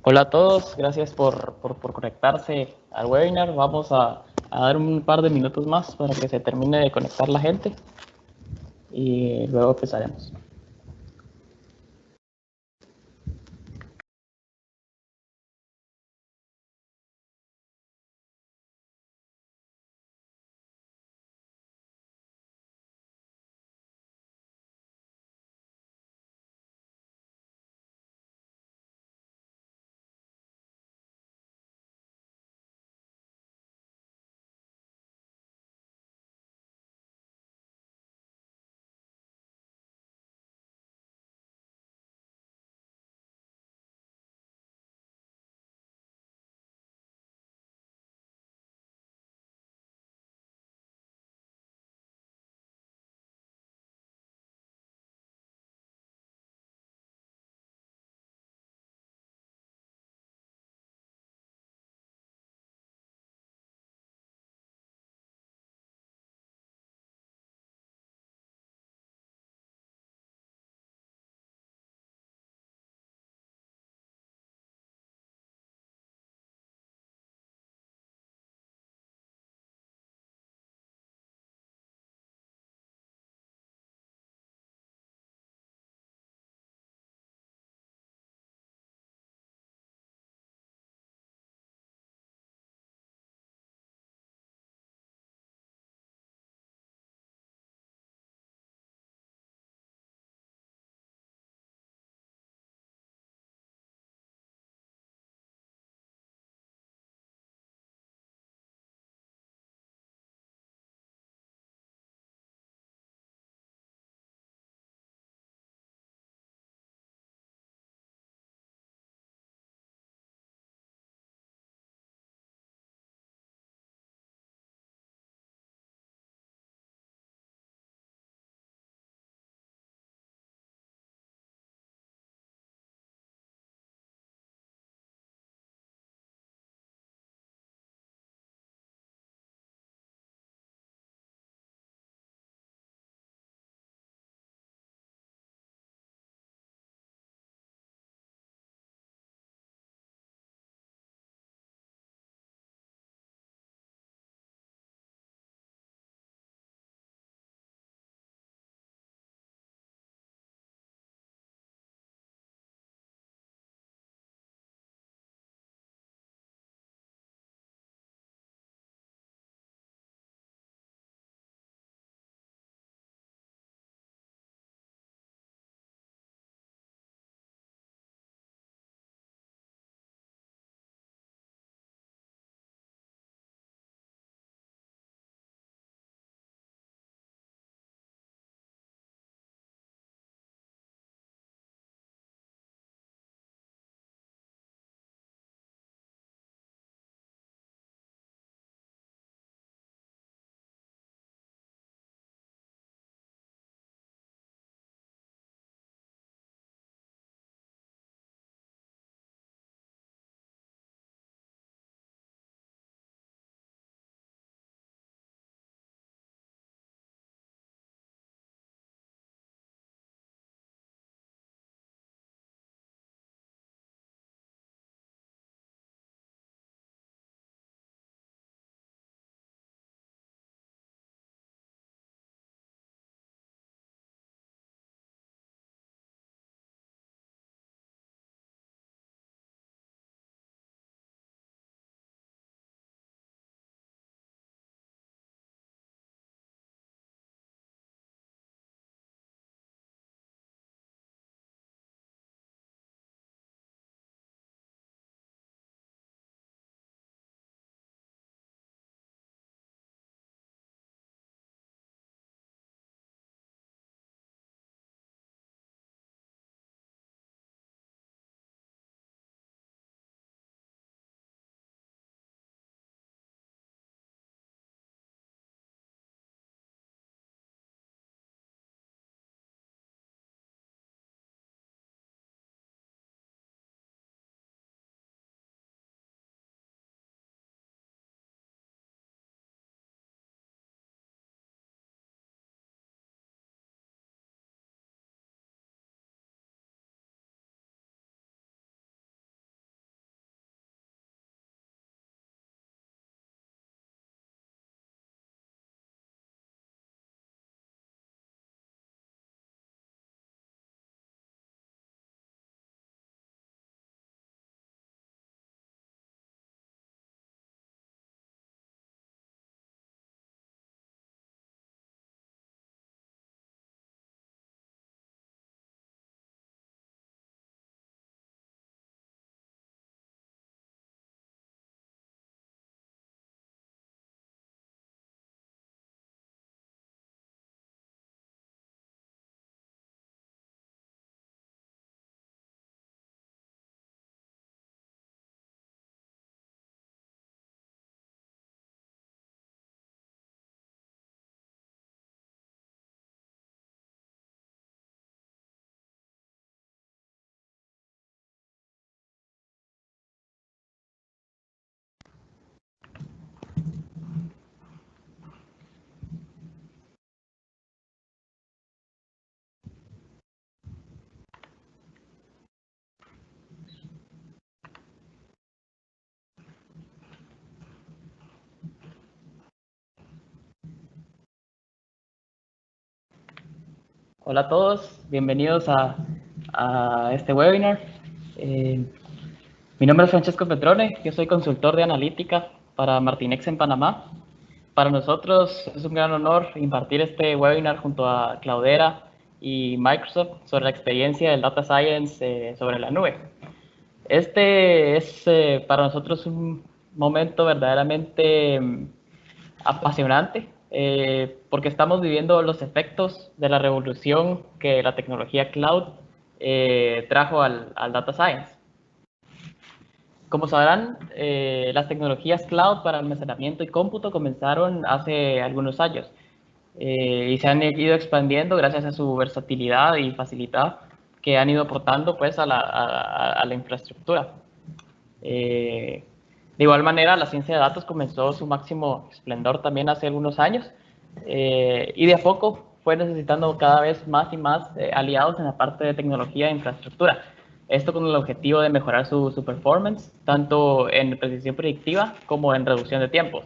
Hola a todos, gracias por conectarse al webinar. Vamos a dar un par de minutos más para que se termine de conectar la gente y luego empezaremos. Hola a todos, bienvenidos a este webinar. Eh, Mi nombre es Francesco Petrone, yo soy consultor de analítica para Martinex en Panamá. Para nosotros es un gran honor impartir este webinar junto a Cloudera y Microsoft sobre la experiencia del Data Science sobre la nube. Este es para nosotros un momento verdaderamente apasionante porque estamos viviendo los efectos de la revolución que la tecnología cloud trajo al Data Science. Como sabrán, las tecnologías cloud para almacenamiento y cómputo comenzaron hace algunos años y se han ido expandiendo gracias a su versatilidad y facilidad que han ido aportando pues, a la infraestructura. De igual manera, la ciencia de datos comenzó su máximo esplendor también hace algunos años y de a poco fue necesitando cada vez más y más aliados en la parte de tecnología e infraestructura. Esto con el objetivo de mejorar su performance, tanto en precisión predictiva como en reducción de tiempos,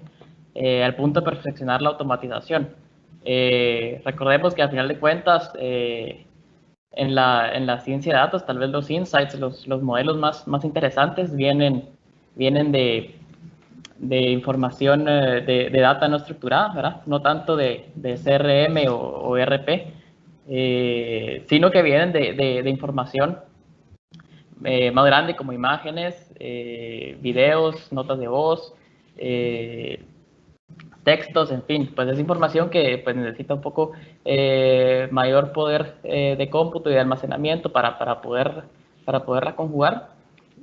al punto de perfeccionar la automatización. Recordemos que al final de cuentas, en la ciencia de datos, tal vez los insights, los modelos más interesantes vienen de información de data no estructurada, ¿verdad? No tanto de CRM o ERP, sino que vienen de información más grande como imágenes, videos, notas de voz, eh, textos, en fin, pues es información que pues, necesita un poco mayor poder de cómputo y de almacenamiento para poderla conjugar.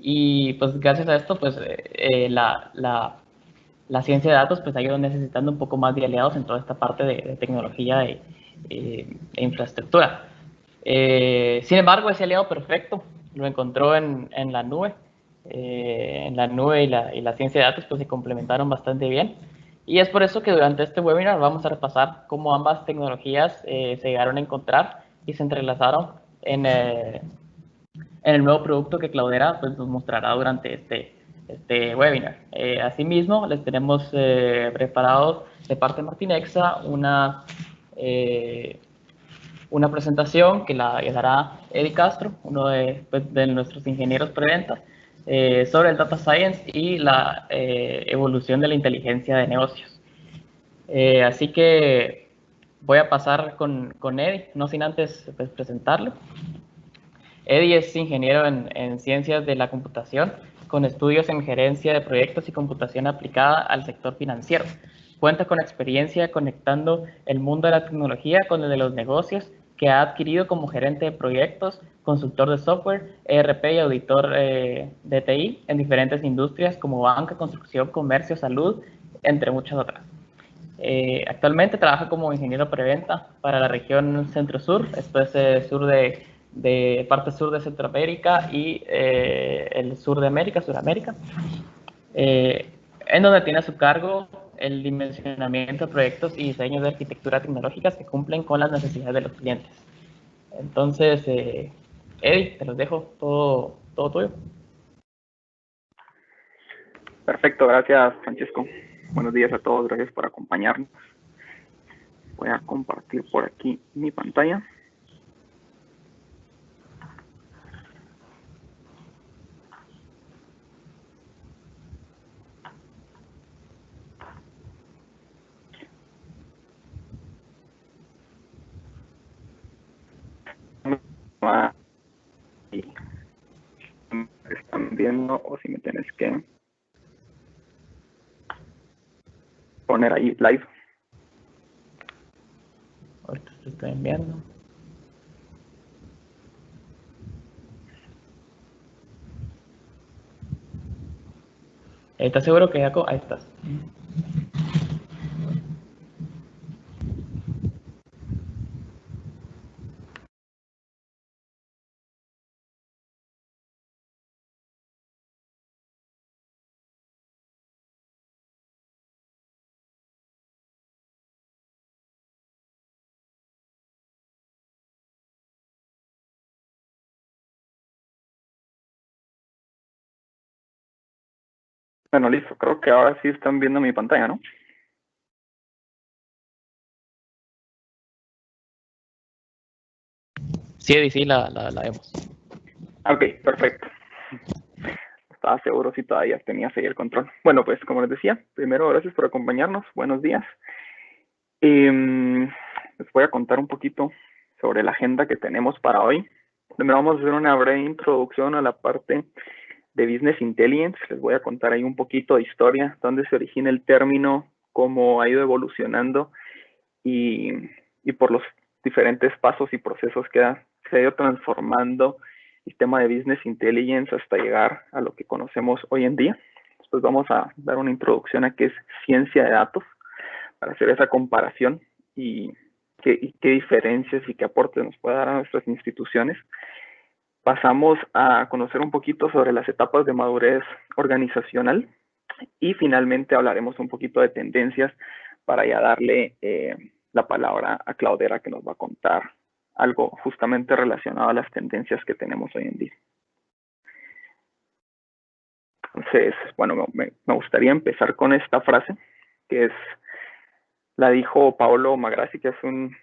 Y pues gracias a esto, pues la ciencia de datos pues ha ido necesitando un poco más de aliados en toda esta parte de tecnología e infraestructura. Sin embargo, ese aliado perfecto lo encontró en la nube. En la nube y la ciencia de datos pues se complementaron bastante bien. Y es por eso que durante este webinar vamos a repasar cómo ambas tecnologías se llegaron a encontrar y se entrelazaron en el nuevo producto que Cloudera pues, nos mostrará durante este webinar. Asimismo, les tenemos preparado de parte de Martinexa una presentación que la dará Eddie Castro, uno pues, de nuestros ingenieros preventa, sobre el Data Science y la evolución de la inteligencia de negocios. Así que voy a pasar con Eddie, no sin antes pues, presentarlo. Eddie es ingeniero en ciencias de la computación, con estudios en gerencia de proyectos y computación aplicada al sector financiero. Cuenta con experiencia conectando el mundo de la tecnología con el de los negocios, que ha adquirido como gerente de proyectos, consultor de software, ERP y auditor de TI en diferentes industrias como banca, construcción, comercio, salud, entre muchas otras. Actualmente trabaja como ingeniero preventa para la región centro-sur, esto es sur de parte sur de Centroamérica y el sur de América, Suramérica, en donde tiene a su cargo el dimensionamiento de proyectos y diseños de arquitectura tecnológicas que cumplen con las necesidades de los clientes. Entonces, Eddie, te los dejo todo tuyo. Perfecto, gracias Francesco. Buenos días a todos, gracias por acompañarnos. Voy a compartir por aquí mi pantalla. Están viendo o si me tienes que poner ahí live. Ahorita te estoy enviando. ¿Estás seguro que Jaco? Ahí estás. Bueno, listo, creo que ahora sí están viendo mi pantalla, ¿no? Sí, Eddie, sí, la vemos. Ok, perfecto. Estaba seguro si todavía tenías ahí el control. Bueno, pues como les decía, primero gracias por acompañarnos. Buenos días. Les voy a contar un poquito sobre la agenda que tenemos para hoy. Primero vamos a hacer una breve introducción a la parte de Business Intelligence. Les voy a contar ahí un poquito de historia, dónde se origina el término, cómo ha ido evolucionando y por los diferentes pasos y procesos que se ha ido transformando el tema de Business Intelligence hasta llegar a lo que conocemos hoy en día. Después vamos a dar una introducción a qué es ciencia de datos para hacer esa comparación y qué diferencias y qué aportes nos puede dar a nuestras instituciones. Pasamos a conocer un poquito sobre las etapas de madurez organizacional y finalmente hablaremos un poquito de tendencias para ya darle la palabra a Claudera, que nos va a contar algo justamente relacionado a las tendencias que tenemos hoy en día. Entonces, bueno, me gustaría empezar con esta frase, que la dijo Paolo Magrassi, que es un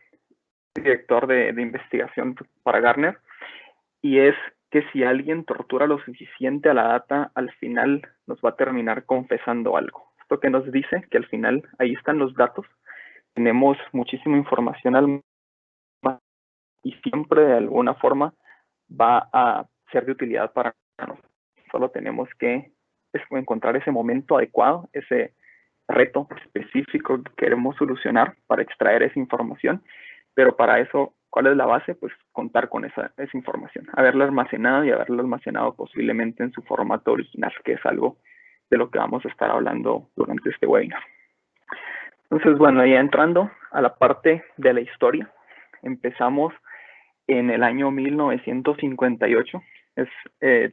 director de investigación para Gartner, y es que si alguien tortura lo suficiente a la data, al final nos va a terminar confesando algo. Esto que nos dice que al final ahí están los datos, tenemos muchísima información al y siempre de alguna forma va a ser de utilidad para nosotros. Solo tenemos que encontrar ese momento adecuado, ese reto específico que queremos solucionar para extraer esa información, pero para eso, ¿cuál es la base? Pues contar con esa información, haberla almacenado y haberla almacenado posiblemente en su formato original, que es algo de lo que vamos a estar hablando durante este webinar. Entonces, bueno, ya entrando a la parte de la historia, empezamos en el año 1958, es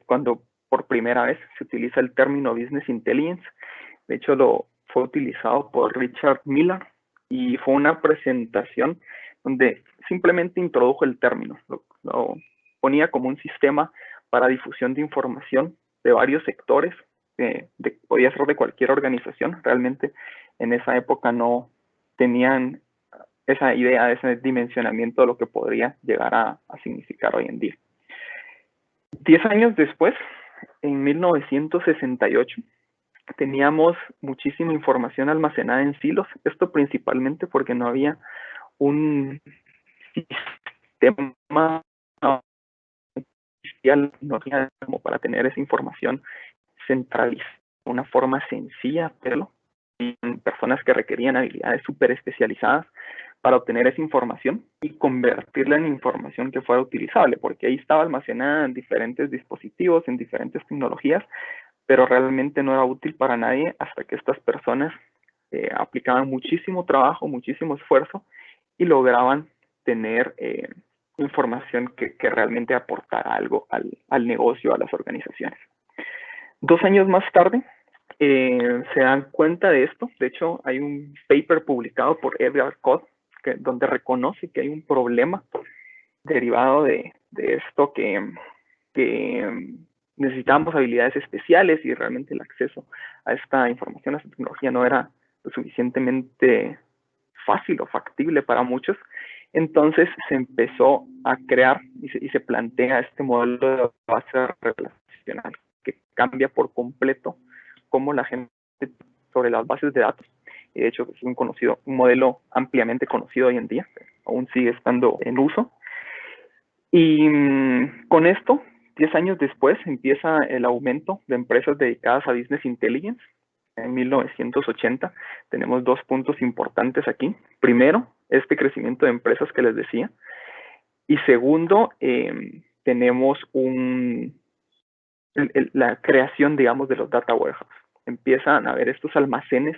cuando por primera vez se utiliza el término Business Intelligence. De hecho, fue utilizado por Richard Miller y fue una presentación donde simplemente introdujo el término, lo ponía como un sistema para difusión de información de varios sectores, podía ser de cualquier organización. Realmente en esa época no tenían esa idea, ese dimensionamiento de lo que podría llegar a significar hoy en día. 10 años después, en 1968, teníamos muchísima información almacenada en silos, esto principalmente porque no había un sistema oficial, no había como para tener esa información centralizada, una forma sencilla, pero personas que requerían habilidades súper especializadas para obtener esa información y convertirla en información que fuera utilizable, porque ahí estaba almacenada en diferentes dispositivos, en diferentes tecnologías, pero realmente no era útil para nadie hasta que estas personas aplicaban muchísimo trabajo, muchísimo esfuerzo y lograban tener información que realmente aportara algo al negocio, a las organizaciones. 2 años más tarde, se dan cuenta de esto. De hecho, hay un paper publicado por Edgar Codd donde reconoce que hay un problema derivado de esto, que necesitábamos habilidades especiales y realmente el acceso a esta información, a esta tecnología no era lo suficientemente fácil o factible para muchos. Entonces se empezó a crear y se plantea este modelo de base relacional que cambia por completo cómo la gente sobre las bases de datos. Y de hecho es un modelo ampliamente conocido hoy en día, aún sigue estando en uso. Y con esto, 10 años después, empieza el aumento de empresas dedicadas a Business Intelligence. En 1980 tenemos 2 puntos importantes aquí. Primero, este crecimiento de empresas que les decía. Y segundo, tenemos la creación, digamos, de los data warehouse. Empiezan a haber estos almacenes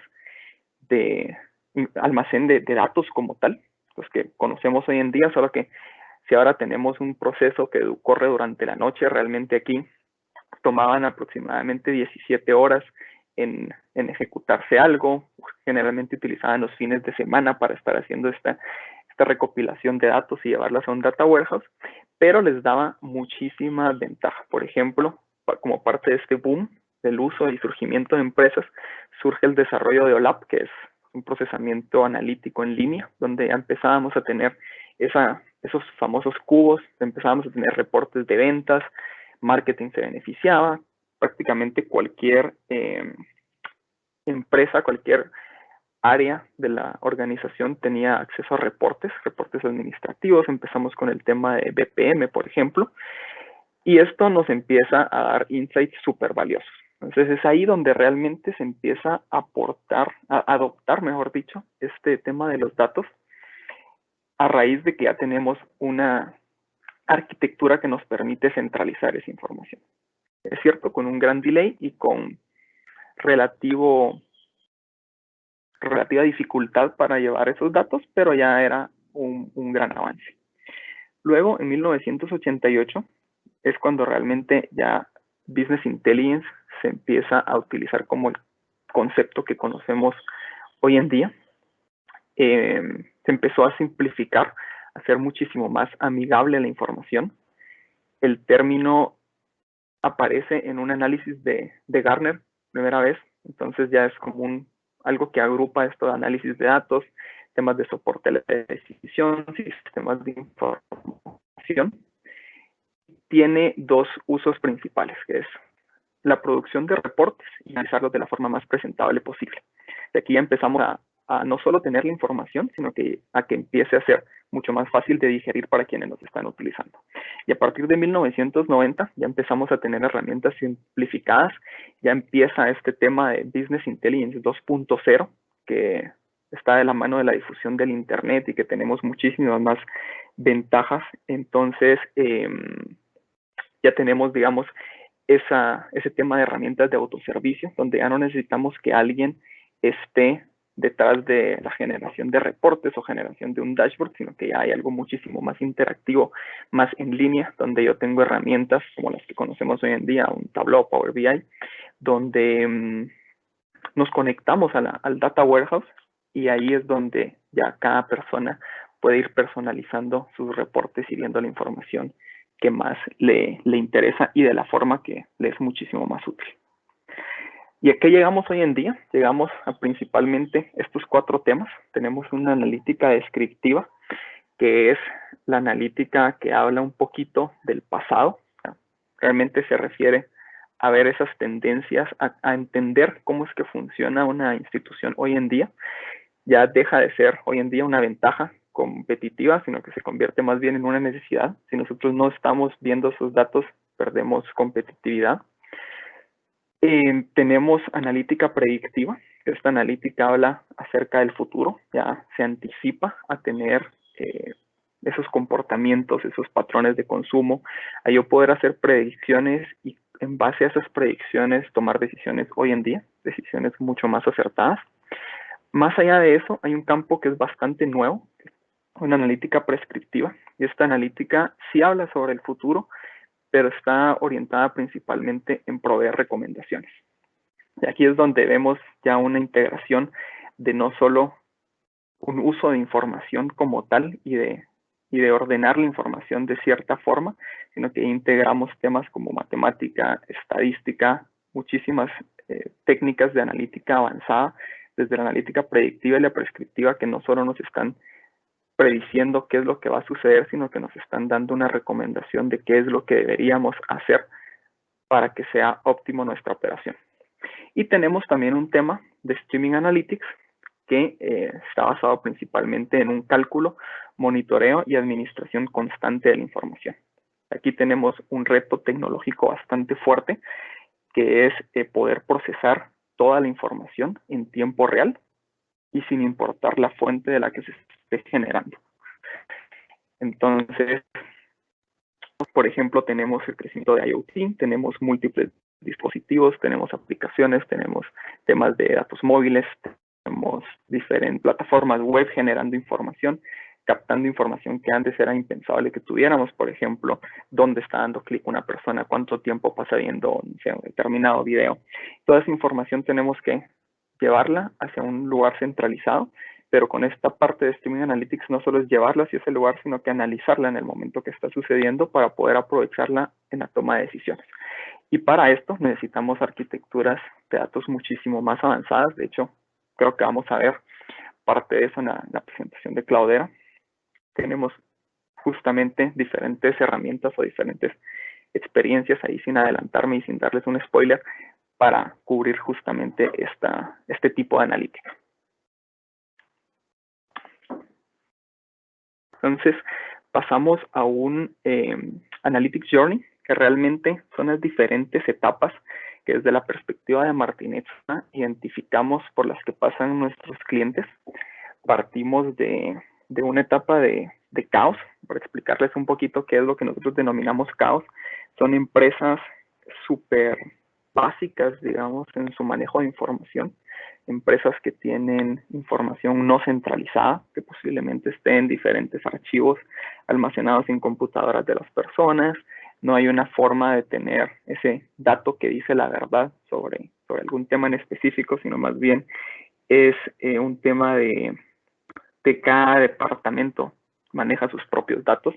almacén de datos como tal, los que conocemos hoy en día, solo que si ahora tenemos un proceso que corre durante la noche, realmente aquí tomaban aproximadamente 17 horas en ejecutarse algo. Generalmente utilizaban los fines de semana para estar haciendo esta recopilación de datos y llevarlas a un data warehouse, pero les daba muchísima ventaja. Por ejemplo, como parte de este boom del uso y surgimiento de empresas, surge el desarrollo de OLAP, que es un procesamiento analítico en línea, donde ya empezábamos a tener esa esos famosos cubos, empezábamos a tener reportes de ventas, marketing se beneficiaba, prácticamente cualquier empresa, cualquier área de la organización tenía acceso a reportes administrativos. Empezamos con el tema de BPM, por ejemplo, y esto nos empieza a dar insights súper valiosos. Entonces es ahí donde realmente se empieza a adoptar, mejor dicho, este tema de los datos, a raíz de que ya tenemos una arquitectura que nos permite centralizar esa información. Es cierto, con un gran delay y con relativa dificultad para llevar esos datos, pero ya era un gran avance. Luego, en 1988, es cuando realmente ya Business Intelligence se empieza a utilizar como el concepto que conocemos hoy en día. Se empezó a simplificar, a hacer muchísimo más amigable la información. El término aparece en un análisis de Gartner, primera vez, entonces ya es como algo que agrupa esto de análisis de datos, temas de soporte a la decisión, sistemas de información. Tiene dos usos principales, que es la producción de reportes y analizarlos de la forma más presentable posible. De aquí ya empezamos a no solo tener la información, sino que empiece a ser mucho más fácil de digerir para quienes nos están utilizando. Y a partir de 1990 ya empezamos a tener herramientas simplificadas, ya empieza este tema de Business Intelligence 2.0, que está de la mano de la difusión del Internet y que tenemos muchísimas más ventajas. Entonces, ya tenemos, digamos, ese tema de herramientas de autoservicio, donde ya no necesitamos que alguien esté detrás de la generación de reportes o generación de un dashboard, sino que ya hay algo muchísimo más interactivo, más en línea, donde yo tengo herramientas como las que conocemos hoy en día, un Tableau, Power BI, donde nos conectamos al Data Warehouse y ahí es donde ya cada persona puede ir personalizando sus reportes y viendo la información que más le interesa y de la forma que le es muchísimo más útil. ¿Y a qué llegamos hoy en día? Llegamos a principalmente estos 4 temas. Tenemos una analítica descriptiva, que es la analítica que habla un poquito del pasado. Realmente se refiere a ver esas tendencias, a entender cómo es que funciona una institución hoy en día. Ya deja de ser hoy en día una ventaja competitiva, sino que se convierte más bien en una necesidad. Si nosotros no estamos viendo esos datos, perdemos competitividad. Tenemos analítica predictiva. Esta analítica habla acerca del futuro, ya se anticipa a tener esos comportamientos, esos patrones de consumo, a yo poder hacer predicciones y en base a esas predicciones tomar decisiones hoy en día, decisiones mucho más acertadas. Más allá de eso, hay un campo que es bastante nuevo, una analítica prescriptiva, y esta analítica sí habla sobre el futuro, pero está orientada principalmente en proveer recomendaciones. Y aquí es donde vemos ya una integración de no solo un uso de información como tal y de ordenar la información de cierta forma, sino que integramos temas como matemática, estadística, muchísimas técnicas de analítica avanzada, desde la analítica predictiva y la prescriptiva, que no solo nos están prediciendo qué es lo que va a suceder, sino que nos están dando una recomendación de qué es lo que deberíamos hacer para que sea óptimo nuestra operación. Y tenemos también un tema de Streaming Analytics que está basado principalmente en un cálculo, monitoreo y administración constante de la información. Aquí tenemos un reto tecnológico bastante fuerte, que es poder procesar toda la información en tiempo real y sin importar la fuente de la que se esté generando. Entonces, por ejemplo, tenemos el crecimiento de IoT, tenemos múltiples dispositivos, tenemos aplicaciones, tenemos temas de datos móviles, tenemos diferentes plataformas web generando información, captando información que antes era impensable que tuviéramos, por ejemplo, dónde está dando clic una persona, cuánto tiempo pasa viendo un determinado video. Toda esa información tenemos que llevarla hacia un lugar centralizado, pero con esta parte de Streaming Analytics no solo es llevarla hacia ese lugar, sino que analizarla en el momento que está sucediendo para poder aprovecharla en la toma de decisiones. Y para esto necesitamos arquitecturas de datos muchísimo más avanzadas. De hecho, creo que vamos a ver parte de eso en la presentación de Cloudera. Tenemos justamente diferentes herramientas o diferentes experiencias, ahí sin adelantarme y sin darles un spoiler, para cubrir justamente este tipo de analítica. Entonces, pasamos a un Analytics Journey, que realmente son las diferentes etapas que desde la perspectiva de Martinet identificamos por las que pasan nuestros clientes. Partimos de una etapa de caos, para explicarles un poquito qué es lo que nosotros denominamos caos. Son empresas súper básicas, digamos, en su manejo de información. Empresas que tienen información no centralizada, que posiblemente esté en diferentes archivos almacenados en computadoras de las personas. No hay una forma de tener ese dato que dice la verdad sobre algún tema en específico, sino más bien es un tema de cada departamento maneja sus propios datos.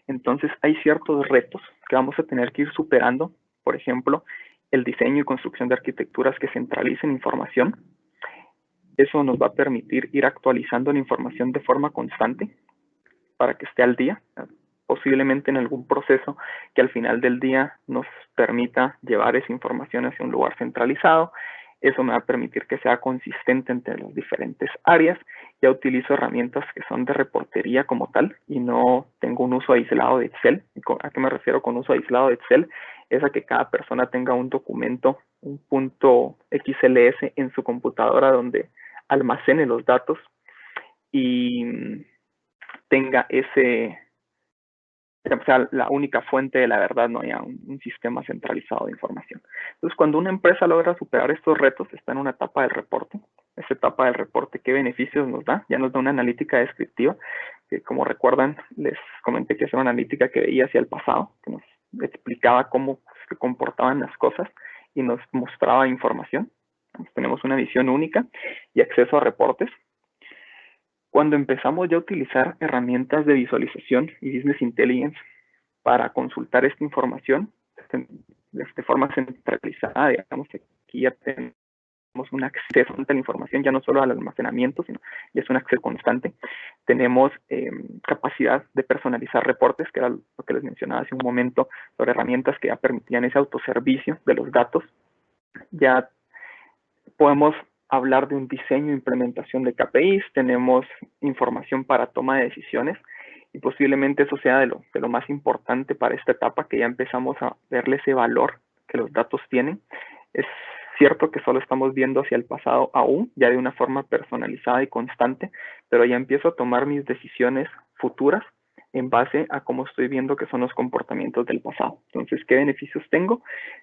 Entonces hay ciertos retos que vamos a tener que ir superando. Por ejemplo, el diseño y construcción de arquitecturas que centralicen información. Eso nos va a permitir ir actualizando la información de forma constante para que esté al día, posiblemente en algún proceso que al final del día nos permita llevar esa información hacia un lugar centralizado. Eso me va a permitir que sea consistente entre las diferentes áreas. Ya utilizo herramientas que son de reportería como tal y no tengo un uso aislado de Excel. ¿A qué me refiero con uso aislado de Excel? Es a que cada persona tenga un documento, un punto XLS en su computadora donde almacene los datos y tenga o sea, la única fuente de la verdad, no haya un sistema centralizado de información. Entonces, cuando una empresa logra superar estos retos, está en una etapa del reporte. Esa etapa del reporte, ¿qué beneficios nos da? Ya nos da una analítica descriptiva, que como recuerdan, les comenté que es una analítica que veía hacia el pasado, que nos explicaba cómo se comportaban las cosas y nos mostraba información. Entonces, tenemos una visión única y acceso a reportes. Cuando empezamos ya a utilizar herramientas de visualización y business intelligence para consultar esta información de forma centralizada, digamos que aquí ya tenemos un acceso a la información, ya no solo al almacenamiento, sino ya es un acceso constante. Tenemos capacidad de personalizar reportes, que era lo que les mencionaba hace un momento, sobre herramientas que ya permitían ese autoservicio de los datos. Ya podemos hablar de un diseño e implementación de KPIs, tenemos información para toma de decisiones y posiblemente eso sea de lo más importante para esta etapa, que ya empezamos a verle ese valor que los datos tienen. Es cierto que solo estamos viendo hacia el pasado aún, ya de una forma personalizada y constante, pero ya empiezo a tomar mis decisiones futuras en base a cómo estoy viendo que son los comportamientos del pasado. Entonces, ¿qué beneficios tengo?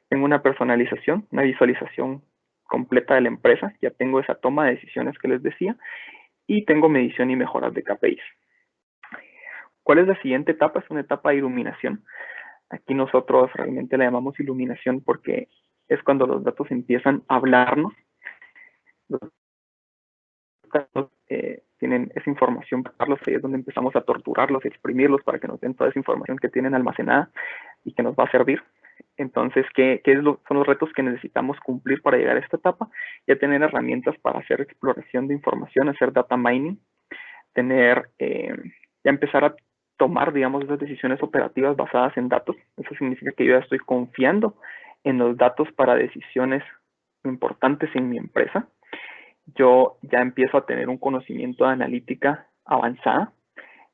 Tengo una personalización, una visualización completa de la empresa, ya tengo esa toma de decisiones que les decía y tengo medición y mejoras de KPIs. ¿Cuál es la siguiente etapa? Es una etapa de iluminación. Aquí nosotros realmente la llamamos iluminación porque es cuando los datos empiezan a hablarnos. Los datos tienen esa información para darlos, y es donde empezamos a torturarlos, a exprimirlos para que nos den toda esa información que tienen almacenada y que nos va a servir. Entonces, ¿qué son los retos que necesitamos cumplir para llegar a esta etapa? Ya tener herramientas para hacer exploración de información, hacer data mining, ya empezar a tomar, digamos, esas decisiones operativas basadas en datos. Eso significa que yo ya estoy confiando en los datos para decisiones importantes en mi empresa. Yo ya empiezo a tener un conocimiento de analítica avanzada,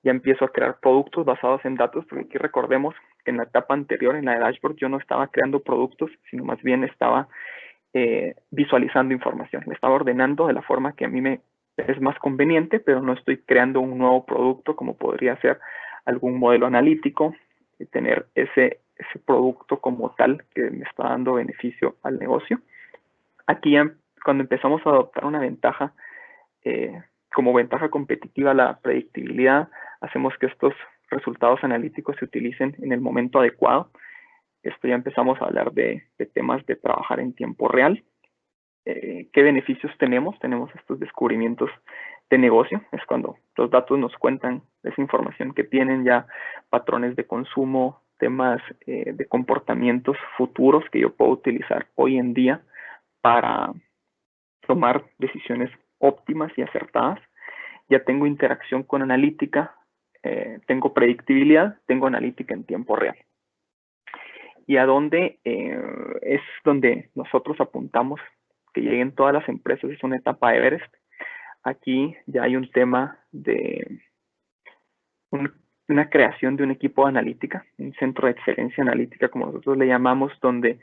ya empiezo a crear productos basados en datos, porque aquí recordemos que en la etapa anterior, en la de dashboard, yo no estaba creando productos, sino más bien estaba visualizando información, me estaba ordenando de la forma que a mí me es más conveniente, pero no estoy creando un nuevo producto como podría ser algún modelo analítico, y tener ese producto como tal que me está dando beneficio al negocio. Aquí ya cuando empezamos a adoptar una ventaja, como ventaja competitiva la predictibilidad, hacemos que estos resultados analíticos se utilicen en el momento adecuado. Esto ya empezamos a hablar de temas de trabajar en tiempo real. ¿Qué beneficios tenemos? Tenemos estos descubrimientos de negocio. Es cuando los datos nos cuentan esa información que tienen ya, patrones de consumo, temas de comportamientos futuros que yo puedo utilizar hoy en día para tomar decisiones óptimas y acertadas. Ya tengo interacción con analítica, tengo predictibilidad, tengo analítica en tiempo real. Y a dónde es donde nosotros apuntamos que lleguen todas las empresas, es una etapa Everest. Aquí ya hay un tema de una creación de un equipo de analítica, un centro de excelencia analítica, como nosotros le llamamos, donde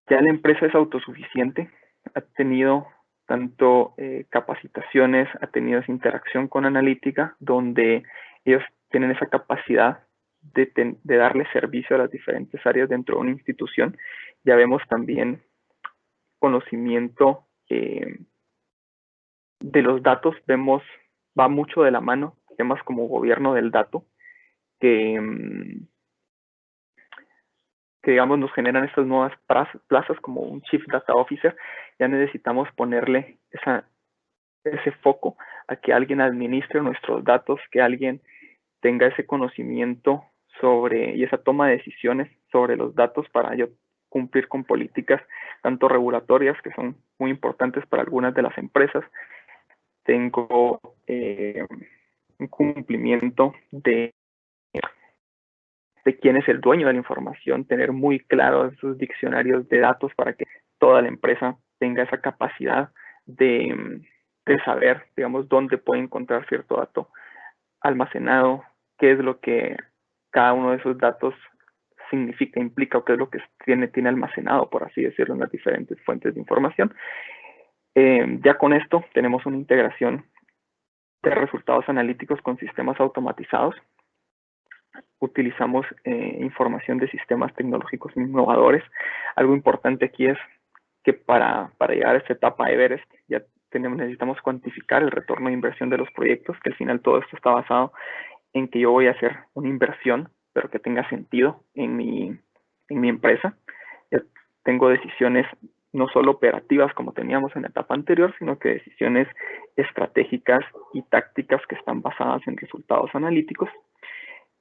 ya la empresa es autosuficiente, ha tenido tanto capacitaciones, ha tenido esa interacción con analítica, donde ellos tienen esa capacidad de darle servicio a las diferentes áreas dentro de una institución. Ya vemos también conocimiento de los datos, va mucho de la mano, temas como gobierno del dato, que digamos nos generan estas nuevas plazas como un Chief Data Officer. Ya necesitamos ponerle ese foco a que alguien administre nuestros datos, que alguien tenga ese conocimiento y esa toma de decisiones sobre los datos para yo cumplir con políticas tanto regulatorias, que son muy importantes para algunas de las empresas. Tengo un cumplimiento de quién es el dueño de la información, tener muy claros esos diccionarios de datos para que toda la empresa tenga esa capacidad de saber, digamos, dónde puede encontrar cierto dato almacenado, qué es lo que cada uno de esos datos significa, implica, o qué es lo que tiene almacenado, por así decirlo, en las diferentes fuentes de información. Ya con esto tenemos una integración de resultados analíticos con sistemas automatizados. Utilizamos información de sistemas tecnológicos innovadores. Algo importante aquí es que para llegar a esta etapa Everest ya necesitamos cuantificar el retorno de inversión de los proyectos, que al final todo esto está basado en que yo voy a hacer una inversión, pero que tenga sentido en mi empresa. Ya tengo decisiones no solo operativas como teníamos en la etapa anterior, sino que decisiones estratégicas y tácticas que están basadas en resultados analíticos.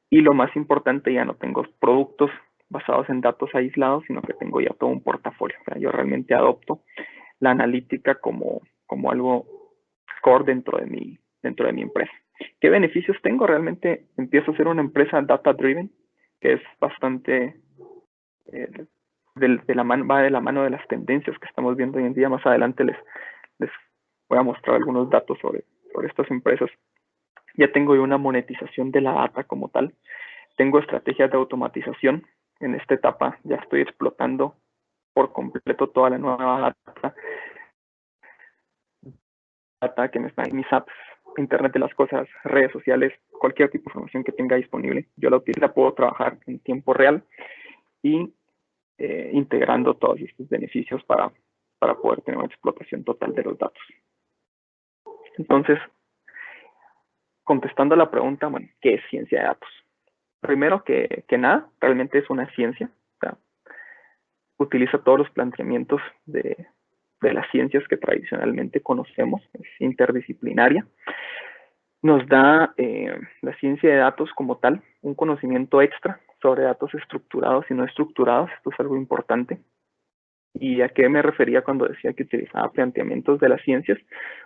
Y lo más importante, ya no tengo productos basados en datos aislados, sino que tengo ya todo un portafolio. O sea, yo realmente adopto la analítica como algo core dentro de mi empresa. ¿Qué beneficios tengo? Realmente empiezo a ser una empresa data-driven, que es bastante va de la mano de las tendencias que estamos viendo hoy en día. Más adelante les voy a mostrar algunos datos sobre estas empresas. Ya tengo una monetización de la data como tal. Tengo estrategias de automatización. En esta etapa ya estoy explotando por completo toda la nueva data que me está en mis apps, Internet de las cosas, redes sociales, cualquier tipo de información que tenga disponible. Yo la puedo trabajar en tiempo real y integrando todos estos beneficios para poder tener una explotación total de los datos. Entonces, contestando a la pregunta, bueno, ¿qué es ciencia de datos? Primero que nada, realmente es una ciencia. O sea, utiliza todos los planteamientos de las ciencias que tradicionalmente conocemos, es interdisciplinaria. Nos da la ciencia de datos como tal un conocimiento extra sobre datos estructurados y no estructurados. Esto es algo importante. ¿Y a qué me refería cuando decía que utilizaba planteamientos de las ciencias?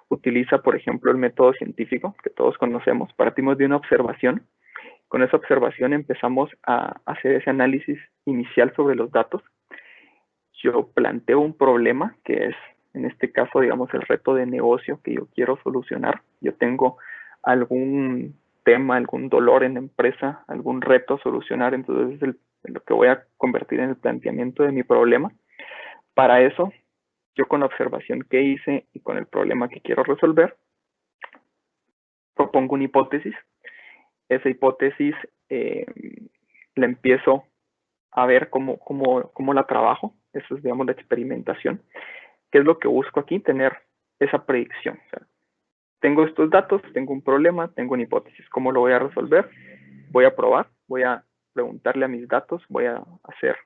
Utiliza, por ejemplo, el método científico que todos conocemos. Partimos de una observación. Con esa observación empezamos a hacer ese análisis inicial sobre los datos. Yo planteo un problema que es, en este caso, digamos, el reto de negocio que yo quiero solucionar. Yo tengo algún tema, algún dolor en la empresa, algún reto a solucionar, entonces es lo que voy a convertir en el planteamiento de mi problema. Para eso, yo con la observación que hice y con el problema que quiero resolver, propongo una hipótesis. Esa hipótesis la empiezo a ver cómo la trabajo. Eso es, digamos, la experimentación. ¿Qué es lo que busco aquí? Tener esa predicción. O sea, tengo estos datos, tengo un problema, tengo una hipótesis. ¿Cómo lo voy a resolver? Voy a probar, voy a preguntarle a mis datos, voy a hacer,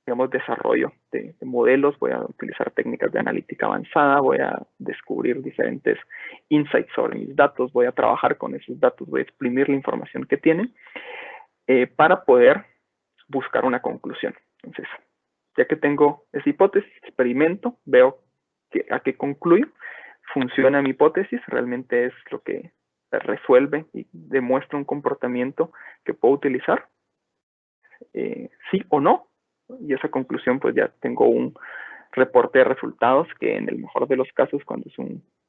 digamos, desarrollo de modelos, voy a utilizar técnicas de analítica avanzada, voy a descubrir diferentes insights sobre mis datos, voy a trabajar con esos datos, voy a exprimir la información que tienen para poder buscar una conclusión. Entonces, ya que tengo esa hipótesis, experimento, veo a qué concluyo, funciona mi hipótesis, realmente es lo que resuelve y demuestra un comportamiento que puedo utilizar, sí o no, y esa conclusión pues ya tengo un reporte de resultados que en el mejor de los casos, cuando es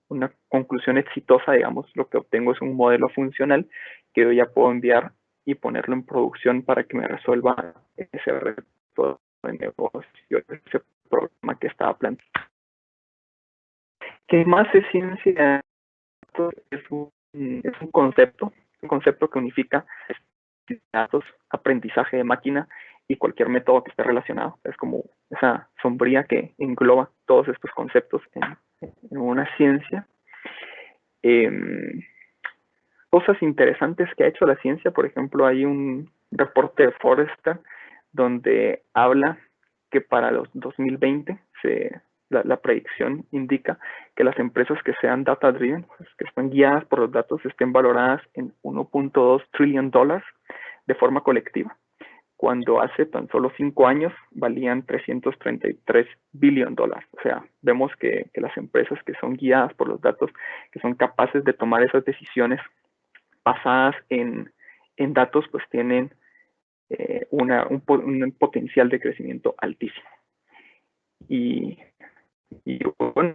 una conclusión exitosa, digamos, lo que obtengo es un modelo funcional que yo ya puedo enviar y ponerlo en producción para que me resuelva ese reto de negocio, ese problema que estaba planteando. ¿Qué más es ciencia de datos? Es un concepto que unifica datos, aprendizaje de máquina y cualquier método que esté relacionado. Es como esa sombría que engloba todos estos conceptos en una ciencia. Cosas interesantes que ha hecho la ciencia, por ejemplo, hay un reporte de Forrester donde habla que para los 2020 la predicción indica que las empresas que sean data driven, pues, que están guiadas por los datos, estén valoradas en $1.2 trillion de forma colectiva, cuando hace tan solo 5 años valían 333 billion dólares. O sea, vemos que las empresas que son guiadas por los datos, que son capaces de tomar esas decisiones basadas en datos, pues tienen un potencial de crecimiento altísimo. Y bueno,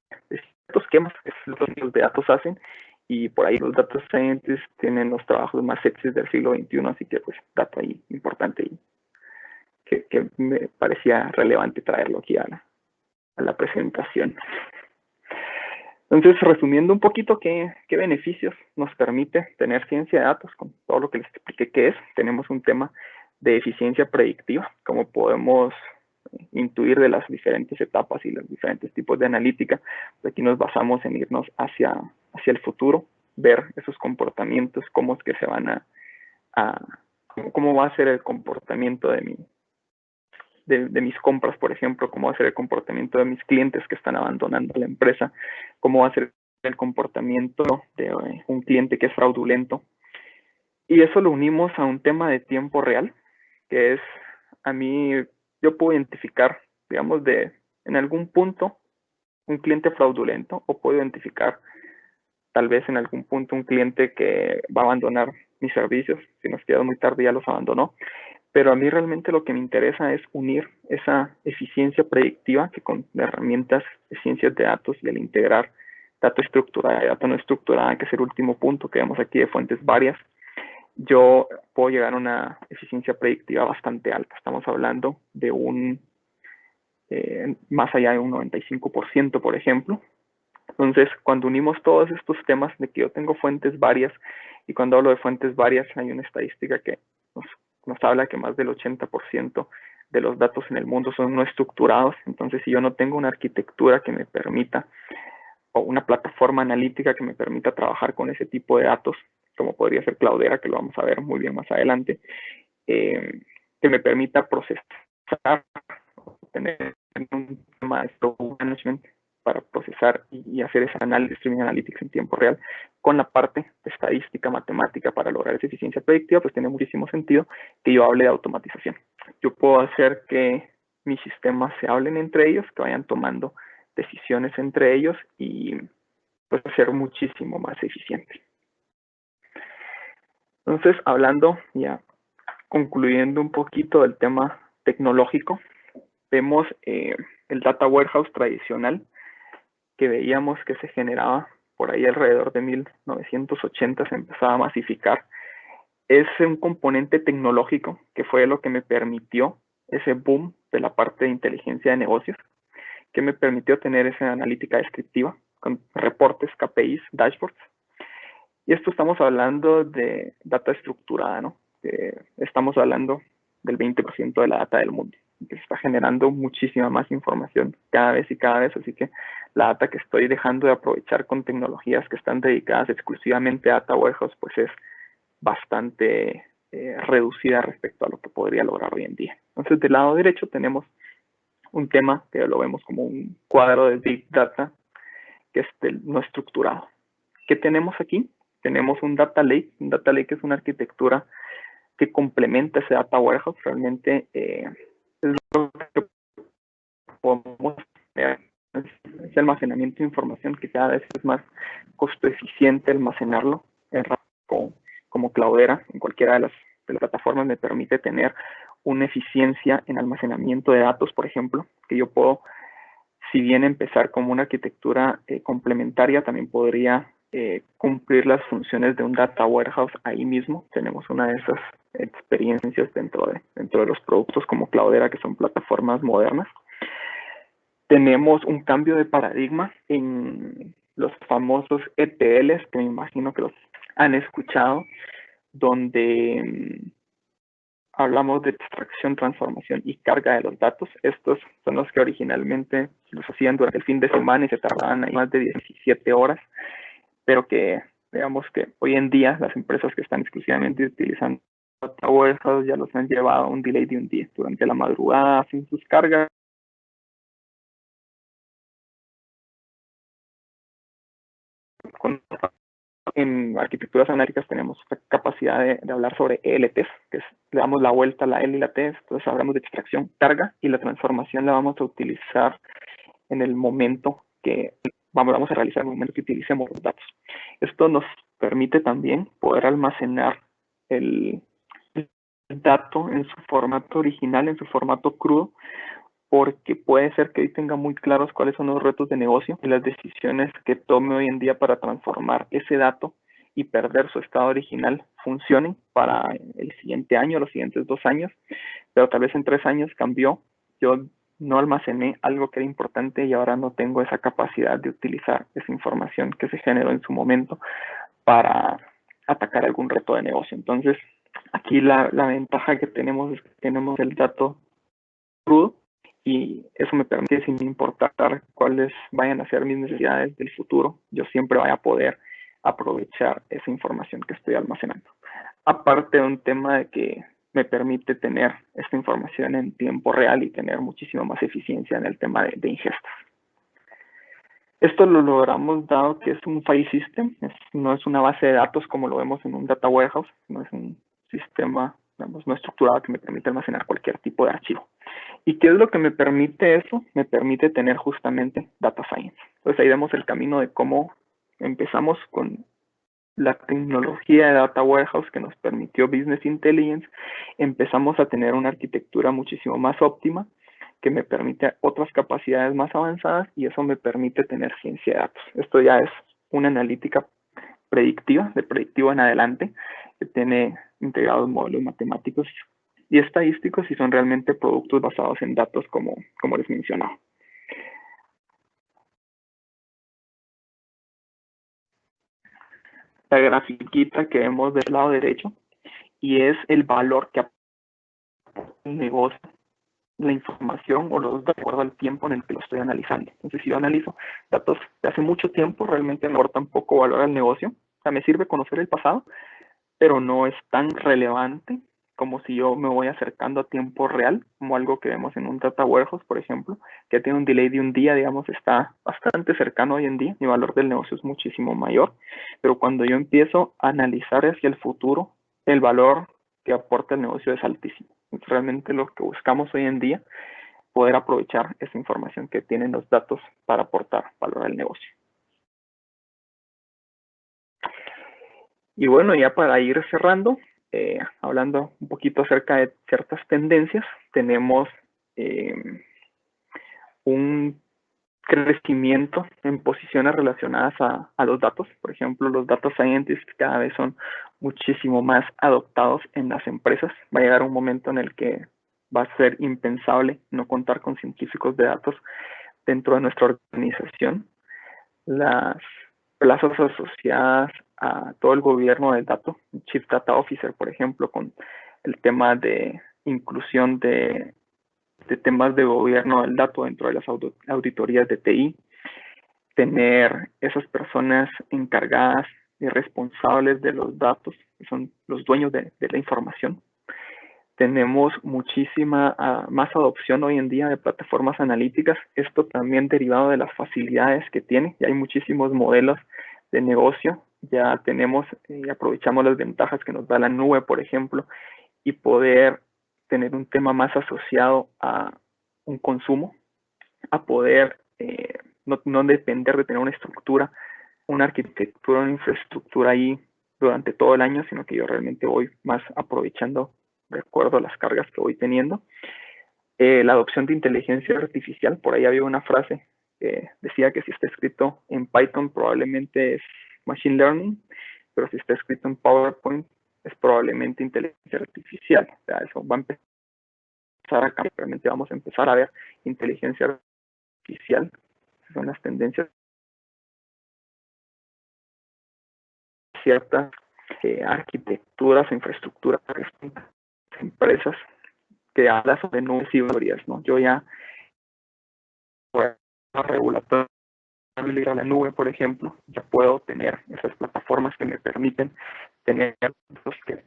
estos esquemas que los de datos hacen, y por ahí los data scientists tienen los trabajos más sexys del siglo XXI, así que pues dato ahí importante y que me parecía relevante traerlo aquí a la presentación. Entonces, resumiendo un poquito qué beneficios nos permite tener ciencia de datos, con todo lo que les expliqué qué es, tenemos un tema de eficiencia predictiva, como podemos intuir de las diferentes etapas y los diferentes tipos de analítica. Aquí nos basamos en irnos hacia el futuro, ver esos comportamientos, cómo es que se van cómo va a ser el comportamiento de mis compras, por ejemplo, cómo va a ser el comportamiento de mis clientes que están abandonando la empresa, cómo va a ser el comportamiento de un cliente que es fraudulento. Y eso lo unimos a un tema de tiempo real, que es, a mí, yo puedo identificar, digamos, en algún punto un cliente fraudulento, o puedo identificar tal vez en algún punto un cliente que va a abandonar mis servicios, si nos queda muy tarde ya los abandonó. Pero a mí realmente lo que me interesa es unir esa eficiencia predictiva que con herramientas de ciencias de datos y al integrar data estructurada y data no estructurada, que es el último punto que vemos aquí de fuentes varias, yo puedo llegar a una eficiencia predictiva bastante alta. Estamos hablando de más allá de un 95%, por ejemplo. Entonces, cuando unimos todos estos temas de que yo tengo fuentes varias, y cuando hablo de fuentes varias, hay una estadística que nos habla que más del 80% de los datos en el mundo son no estructurados. Entonces, si yo no tengo una arquitectura que me permita, o una plataforma analítica que me permita trabajar con ese tipo de datos, como podría ser Cloudera, que lo vamos a ver muy bien más adelante, que me permita procesar, tener un tema de management para procesar y hacer ese análisis, streaming analytics en tiempo real, con la parte de estadística, matemática para lograr esa eficiencia predictiva, pues tiene muchísimo sentido que yo hable de automatización. Yo puedo hacer que mis sistemas se hablen entre ellos, que vayan tomando decisiones entre ellos y pues ser muchísimo más eficiente. Entonces, hablando ya, concluyendo un poquito del tema tecnológico, vemos el data warehouse tradicional que veíamos que se generaba por ahí alrededor de 1980, se empezaba a masificar. Es un componente tecnológico que fue lo que me permitió ese boom de la parte de inteligencia de negocios, que me permitió tener esa analítica descriptiva con reportes, KPIs, dashboards. Y esto estamos hablando de data estructurada, ¿no? Estamos hablando del 20% de la data del mundo, que se está generando muchísima más información cada vez y cada vez, así que la data que estoy dejando de aprovechar con tecnologías que están dedicadas exclusivamente a data warehouse, pues es bastante reducida respecto a lo que podría lograr hoy en día. Entonces, del lado derecho tenemos un tema que lo vemos como un cuadro de Big Data, que es no estructurado. ¿Qué tenemos aquí? Tenemos un Data Lake. Un Data Lake es una arquitectura que complementa ese Data Warehouse. Realmente es lo que podemos tener este almacenamiento de información, que cada vez es más costo eficiente almacenarlo como Cloudera en cualquiera de las plataformas, me permite tener una eficiencia en almacenamiento de datos, por ejemplo, que yo puedo, si bien empezar como una arquitectura complementaria, también podría cumplir las funciones de un data warehouse ahí mismo. Tenemos una de esas experiencias dentro de los productos como Cloudera, que son plataformas modernas. Tenemos un cambio de paradigma en los famosos ETLs, que me imagino que los han escuchado, donde hablamos de extracción, transformación y carga de los datos. Estos son los que originalmente los hacían durante el fin de semana y se tardaban ahí más de 17 horas, pero que digamos que hoy en día las empresas que están exclusivamente utilizando data warehouse ya los han llevado a un delay de un día. Durante la madrugada hacen sus cargas. En arquitecturas analíticas tenemos la capacidad de hablar sobre ELTs, que le damos la vuelta a la L y la T, entonces hablamos de extracción, carga, y la transformación la vamos a utilizar en el momento que vamos a realizar, en el momento que utilicemos los datos. Esto nos permite también poder almacenar el dato en su formato original, en su formato crudo, porque puede ser que hoy tenga muy claros cuáles son los retos de negocio y las decisiones que tome hoy en día para transformar ese dato y perder su estado original funcionen para el siguiente año, los siguientes 2 años, pero tal vez en 3 años cambió, yo no almacené algo que era importante y ahora no tengo esa capacidad de utilizar esa información que se generó en su momento para atacar algún reto de negocio. Entonces, aquí la ventaja que tenemos es que tenemos el dato crudo, y eso me permite, sin importar cuáles vayan a ser mis necesidades del futuro, yo siempre voy a poder aprovechar esa información que estoy almacenando. Aparte de un tema de que me permite tener esta información en tiempo real y tener muchísima más eficiencia en el tema de ingestas. Esto lo logramos dado que es un file system, no es una base de datos como lo vemos en un data warehouse, no es un sistema, digamos, no estructurado que me permite almacenar cualquier tipo de archivo. ¿Y qué es lo que me permite eso? Me permite tener justamente data science. Entonces ahí vemos el camino de cómo empezamos con la tecnología de data warehouse que nos permitió business intelligence. Empezamos a tener una arquitectura muchísimo más óptima que me permite otras capacidades más avanzadas, y eso me permite tener ciencia de datos. Esto ya es una analítica predictiva, de predictivo en adelante, que tiene integrados modelos matemáticos y estadísticos, y son realmente productos basados en datos como les mencionaba. La grafiquita que vemos del lado derecho, y es el valor que aporta un negocio, la información o los datos de acuerdo al tiempo en el que lo estoy analizando. Entonces, si yo analizo datos de hace mucho tiempo, realmente me aportan poco valor al negocio. O sea, me sirve conocer el pasado, pero no es tan relevante como si yo me voy acercando a tiempo real, como algo que vemos en un data warehouse, por ejemplo, que tiene un delay de un día, digamos, está bastante cercano hoy en día, mi valor del negocio es muchísimo mayor, pero cuando yo empiezo a analizar hacia el futuro, el valor que aporta el negocio es altísimo. Entonces, realmente lo que buscamos hoy en día, poder aprovechar esa información que tienen los datos para aportar valor al negocio. Y bueno, ya para ir cerrando, hablando un poquito acerca de ciertas tendencias, tenemos un crecimiento en posiciones relacionadas a los datos. Por ejemplo, los data scientists cada vez son muchísimo más adoptados en las empresas. Va a llegar un momento en el que va a ser impensable no contar con científicos de datos dentro de nuestra organización. Las plazas asociadas a todo el gobierno del dato, Chief Data Officer, por ejemplo, con el tema de inclusión de temas de gobierno del dato dentro de las auditorías de TI, tener esas personas encargadas y responsables de los datos, que son los dueños de la información. Tenemos muchísima más adopción hoy en día de plataformas analíticas, esto también derivado de las facilidades que tiene. Ya hay muchísimos modelos de negocio, ya tenemos y aprovechamos las ventajas que nos da la nube, por ejemplo, y poder tener un tema más asociado a un consumo, a poder no depender de tener una estructura, una arquitectura, una infraestructura ahí durante todo el año, sino que yo realmente voy más aprovechando de acuerdo a las cargas que voy teniendo. La adopción de inteligencia artificial, por ahí había una frase que decía que si está escrito en Python probablemente es Machine Learning, pero si está escrito en PowerPoint es probablemente inteligencia artificial. O sea, eso va a empezar a cambiar, realmente vamos a empezar a ver inteligencia artificial, son las tendencias, ciertas arquitecturas, infraestructuras, empresas que hablan sobre nubes y híbridas, ¿no? Yo ya por la regulatoria ir a la nube, por ejemplo, ya puedo tener esas plataformas que me permiten tener que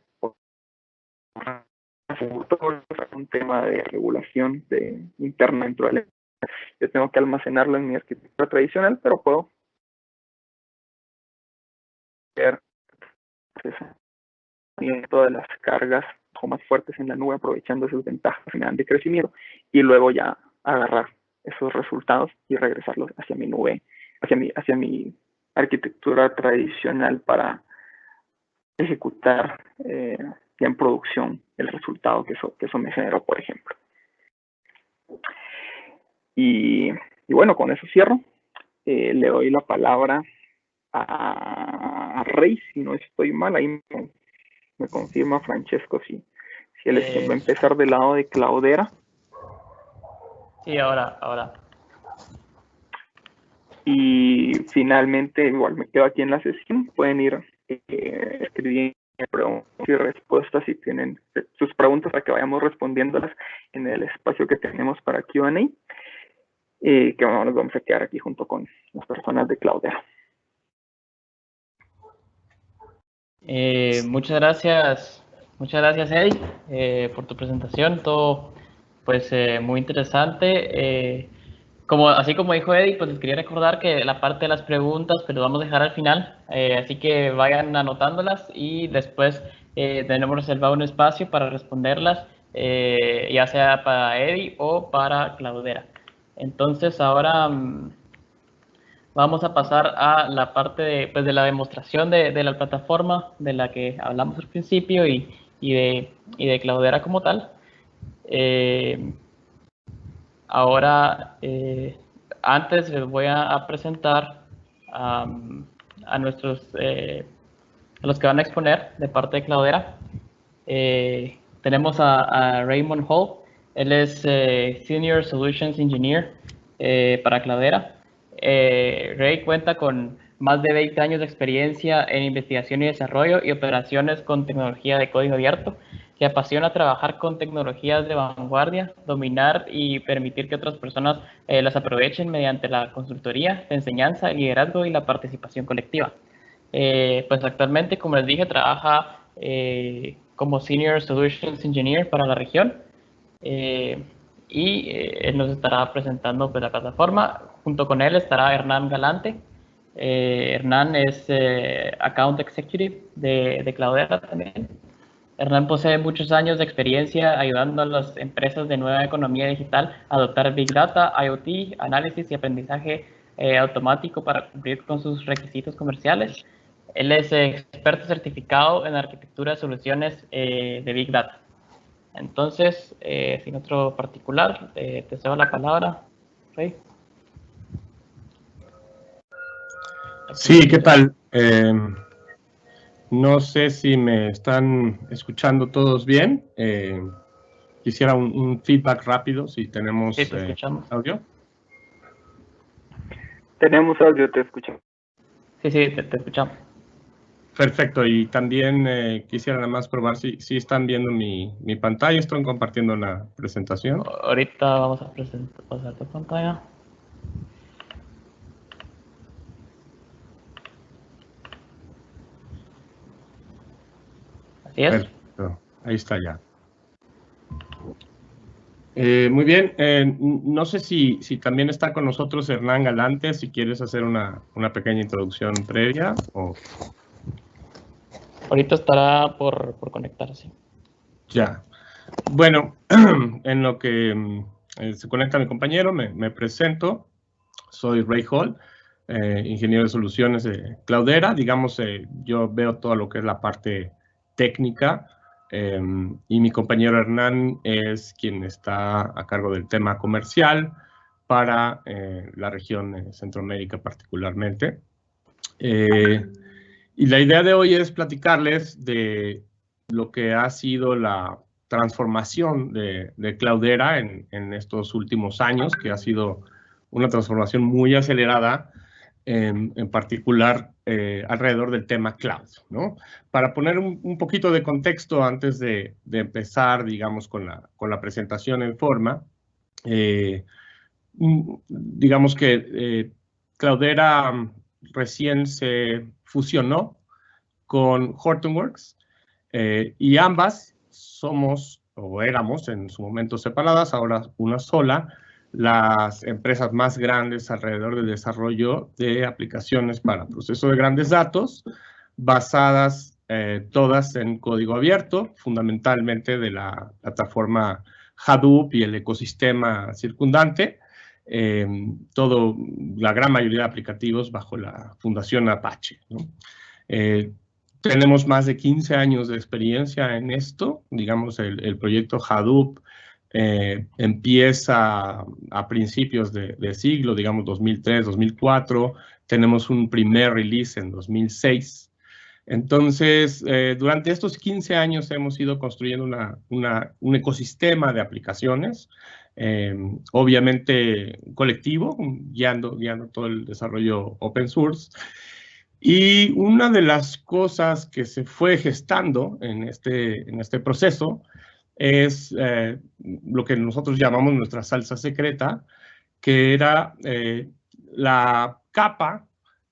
un tema de regulación interna dentro de la, yo tengo que almacenarlo en mi arquitectura tradicional, pero puedo ver todas las cargas más fuertes en la nube, aprovechando esas ventajas de crecimiento, y luego ya agarrar esos resultados y regresarlos hacia mi nube, hacia mi arquitectura tradicional para ejecutar ya en producción el resultado que eso me generó, por ejemplo. Y bueno, con eso cierro. Le doy la palabra a Rey, si no estoy mal, ahí me confirma Francesco si él es quien va a empezar del lado de Cloudera. Sí, ahora. Y finalmente, igual me quedo aquí en la sesión, pueden ir escribiendo preguntas y respuestas si tienen sus preguntas para que vayamos respondiéndolas en el espacio que tenemos para Q&A, que nos vamos a quedar aquí junto con las personas de Cloudera. Muchas gracias, Eddie, por tu presentación, todo pues muy interesante. Así como dijo Eddie, pues les quería recordar que la parte de las preguntas pues lo vamos a dejar al final, así que vayan anotándolas y después tenemos reservado un espacio para responderlas, ya sea para Eddie o para Cloudera. Entonces ahora vamos a pasar a la parte de la demostración de la plataforma de la que hablamos al principio y de Cloudera como tal. Ahora, antes les voy a presentar a nuestros, a los que van a exponer de parte de Cloudera. Tenemos a Raymond Hall, él es Senior Solutions Engineer para Cloudera. Ray cuenta con más de 20 años de experiencia en investigación y desarrollo y operaciones con tecnología de código abierto, que apasiona trabajar con tecnologías de vanguardia, dominar y permitir que otras personas las aprovechen mediante la consultoría, la enseñanza, el liderazgo y la participación colectiva. Pues actualmente, como les dije, trabaja como Senior Solutions Engineer para la región y él nos estará presentando pues, la plataforma. Junto con él estará Hernán Galante. Hernán es Account Executive de Cloudera también. Hernán posee muchos años de experiencia ayudando a las empresas de nueva economía digital a adoptar Big Data, IoT, análisis y aprendizaje automático para cumplir con sus requisitos comerciales. Él es experto certificado en arquitectura de soluciones de Big Data. Entonces, sin otro particular, te cedo la palabra, Rey. Sí, ¿qué tal? No sé si me están escuchando todos bien. Quisiera un feedback rápido, si tenemos sí, te escuchamos. audio. Tenemos audio, te escuchamos. Sí, te escuchamos. Perfecto, y también quisiera nada más probar si están viendo mi pantalla. Estoy compartiendo la presentación. Ahorita vamos a pasar tu pantalla. Así es. Perfecto, ahí está ya. Muy bien, no sé si también está con nosotros Hernán Galante, si quieres hacer una pequeña introducción previa. Ahorita estará por conectarse. Ya. Bueno, en lo que se conecta mi compañero, me presento. Soy Ray Hall, ingeniero de soluciones de Cloudera. Digamos, yo veo todo lo que es la parte técnica, y mi compañero Hernán es quien está a cargo del tema comercial para la región de Centroamérica particularmente. Y la idea de hoy es platicarles de lo que ha sido la transformación de Cloudera en estos últimos años, que ha sido una transformación muy acelerada, en particular alrededor del tema cloud, ¿no? Para poner un poquito de contexto antes de empezar, digamos, con la presentación en forma, digamos que Cloudera recién se fusionó con Hortonworks, y ambas somos o éramos en su momento separadas, ahora una sola, las empresas más grandes alrededor del desarrollo de aplicaciones para proceso de grandes datos, basadas todas en código abierto, fundamentalmente de la plataforma Hadoop y el ecosistema circundante, la gran mayoría de aplicativos bajo la fundación Apache, ¿no? Tenemos más de 15 años de experiencia en esto. Digamos, el proyecto Hadoop empieza a principios de siglo, digamos 2003, 2004. Tenemos un primer release en 2006. Entonces, durante estos 15 años hemos ido construyendo un ecosistema de aplicaciones, obviamente colectivo, guiando todo el desarrollo open source. Y una de las cosas que se fue gestando en este proceso es lo que nosotros llamamos nuestra salsa secreta, que era la capa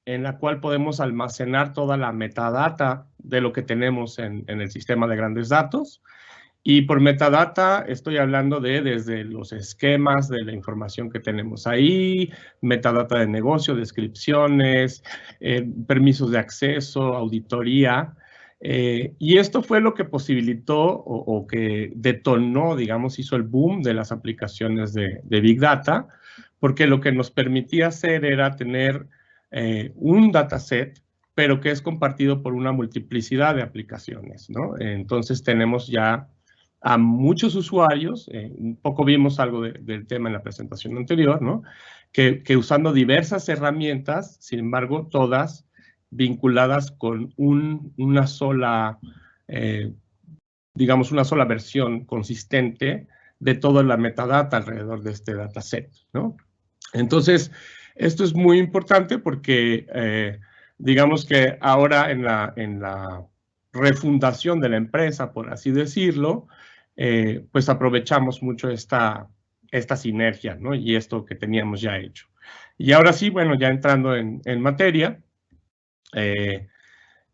en la cual podemos almacenar toda la metadata de lo que tenemos en el sistema de grandes datos. Y por metadata estoy hablando desde los esquemas de la información que tenemos ahí, metadata de negocio, descripciones, permisos de acceso, auditoría. Y esto fue lo que posibilitó o que detonó, digamos, hizo el boom de las aplicaciones de Big Data, porque lo que nos permitía hacer era tener un dataset, pero que es compartido por una multiplicidad de aplicaciones, ¿no? Entonces tenemos ya a muchos usuarios, un poco vimos algo del tema en la presentación anterior, ¿no? Que usando diversas herramientas, sin embargo, todas vinculadas con una sola, digamos, una sola versión consistente de toda la metadata alrededor de este dataset, ¿no? Entonces, esto es muy importante porque, digamos que ahora en la refundación de la empresa, por así decirlo, pues aprovechamos mucho esta sinergia, ¿no? Y esto que teníamos ya hecho. Y ahora sí, bueno, ya entrando en materia,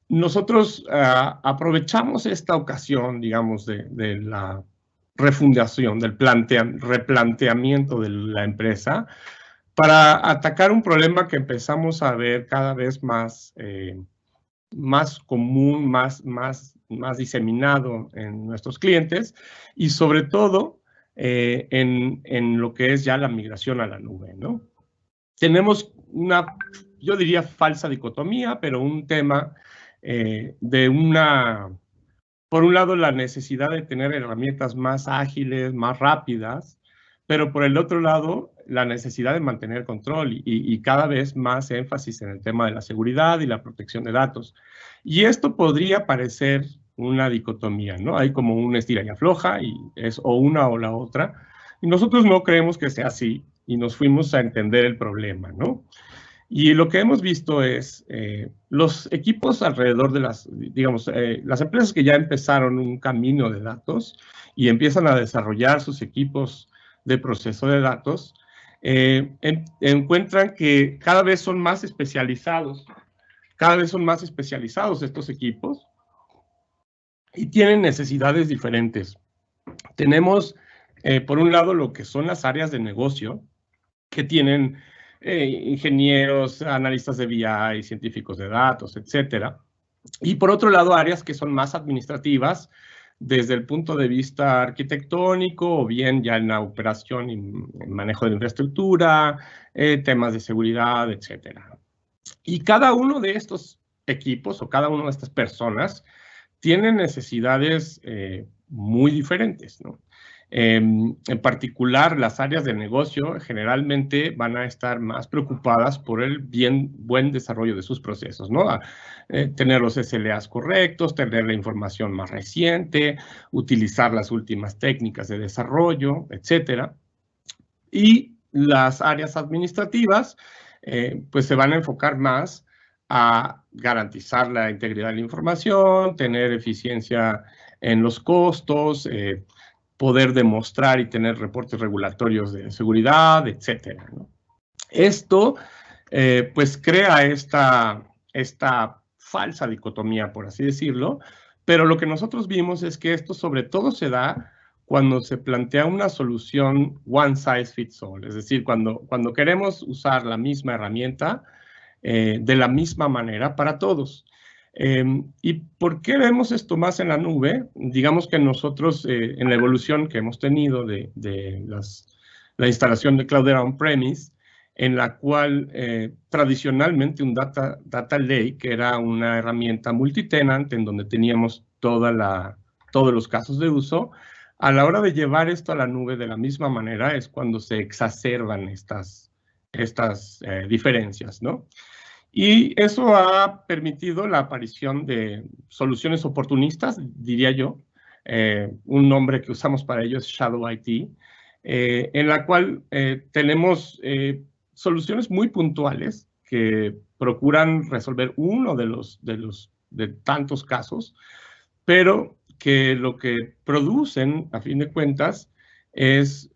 nosotros aprovechamos esta ocasión, digamos, de la refundación, del replanteamiento de la empresa, para atacar un problema que empezamos a ver cada vez más común, más diseminado en nuestros clientes, y sobre todo en lo que es ya la migración a la nube, ¿no? Tenemos yo diría falsa dicotomía, pero un tema por un lado, la necesidad de tener herramientas más ágiles, más rápidas, pero por el otro lado, la necesidad de mantener control y cada vez más énfasis en el tema de la seguridad y la protección de datos. Y esto podría parecer una dicotomía, ¿no? Hay como un estira y afloja y es o una o la otra. Y nosotros no creemos que sea así y nos fuimos a entender el problema, ¿no? Y lo que hemos visto es los equipos alrededor de las empresas que ya empezaron un camino de datos y empiezan a desarrollar sus equipos de proceso de datos, encuentran que cada vez son más especializados estos equipos y tienen necesidades diferentes. Tenemos, por un lado, lo que son las áreas de negocio, que tienen ingenieros, analistas de BI, científicos de datos, etcétera. Y por otro lado, áreas que son más administrativas, desde el punto de vista arquitectónico o bien ya en la operación y manejo de la infraestructura, temas de seguridad, etcétera. Y cada uno de estos equipos o cada una de estas personas tienen necesidades muy diferentes, ¿no? En particular, las áreas de negocio generalmente van a estar más preocupadas por el buen desarrollo de sus procesos, ¿no? Tener los SLAs correctos, tener la información más reciente, utilizar las últimas técnicas de desarrollo, etcétera. Y las áreas administrativas, pues se van a enfocar más a garantizar la integridad de la información, tener eficiencia en los costos, poder demostrar y tener reportes regulatorios de seguridad, etcétera, ¿no? Esto, pues, crea esta falsa dicotomía, por así decirlo, pero lo que nosotros vimos es que esto sobre todo se da cuando se plantea una solución one size fits all, es decir, cuando queremos usar la misma herramienta de la misma manera para todos. ¿Y por qué vemos esto más en la nube? Digamos que nosotros, en la evolución que hemos tenido de la instalación de Cloudera on-premise, en la cual tradicionalmente un data lake era una herramienta multitenant en donde teníamos todos los casos de uso, a la hora de llevar esto a la nube de la misma manera es cuando se exacerban estas diferencias, ¿no? Y eso ha permitido la aparición de soluciones oportunistas, diría yo. Un nombre que usamos para ello es Shadow IT, en la cual tenemos soluciones muy puntuales que procuran resolver uno de tantos casos, pero que lo que producen, a fin de cuentas, es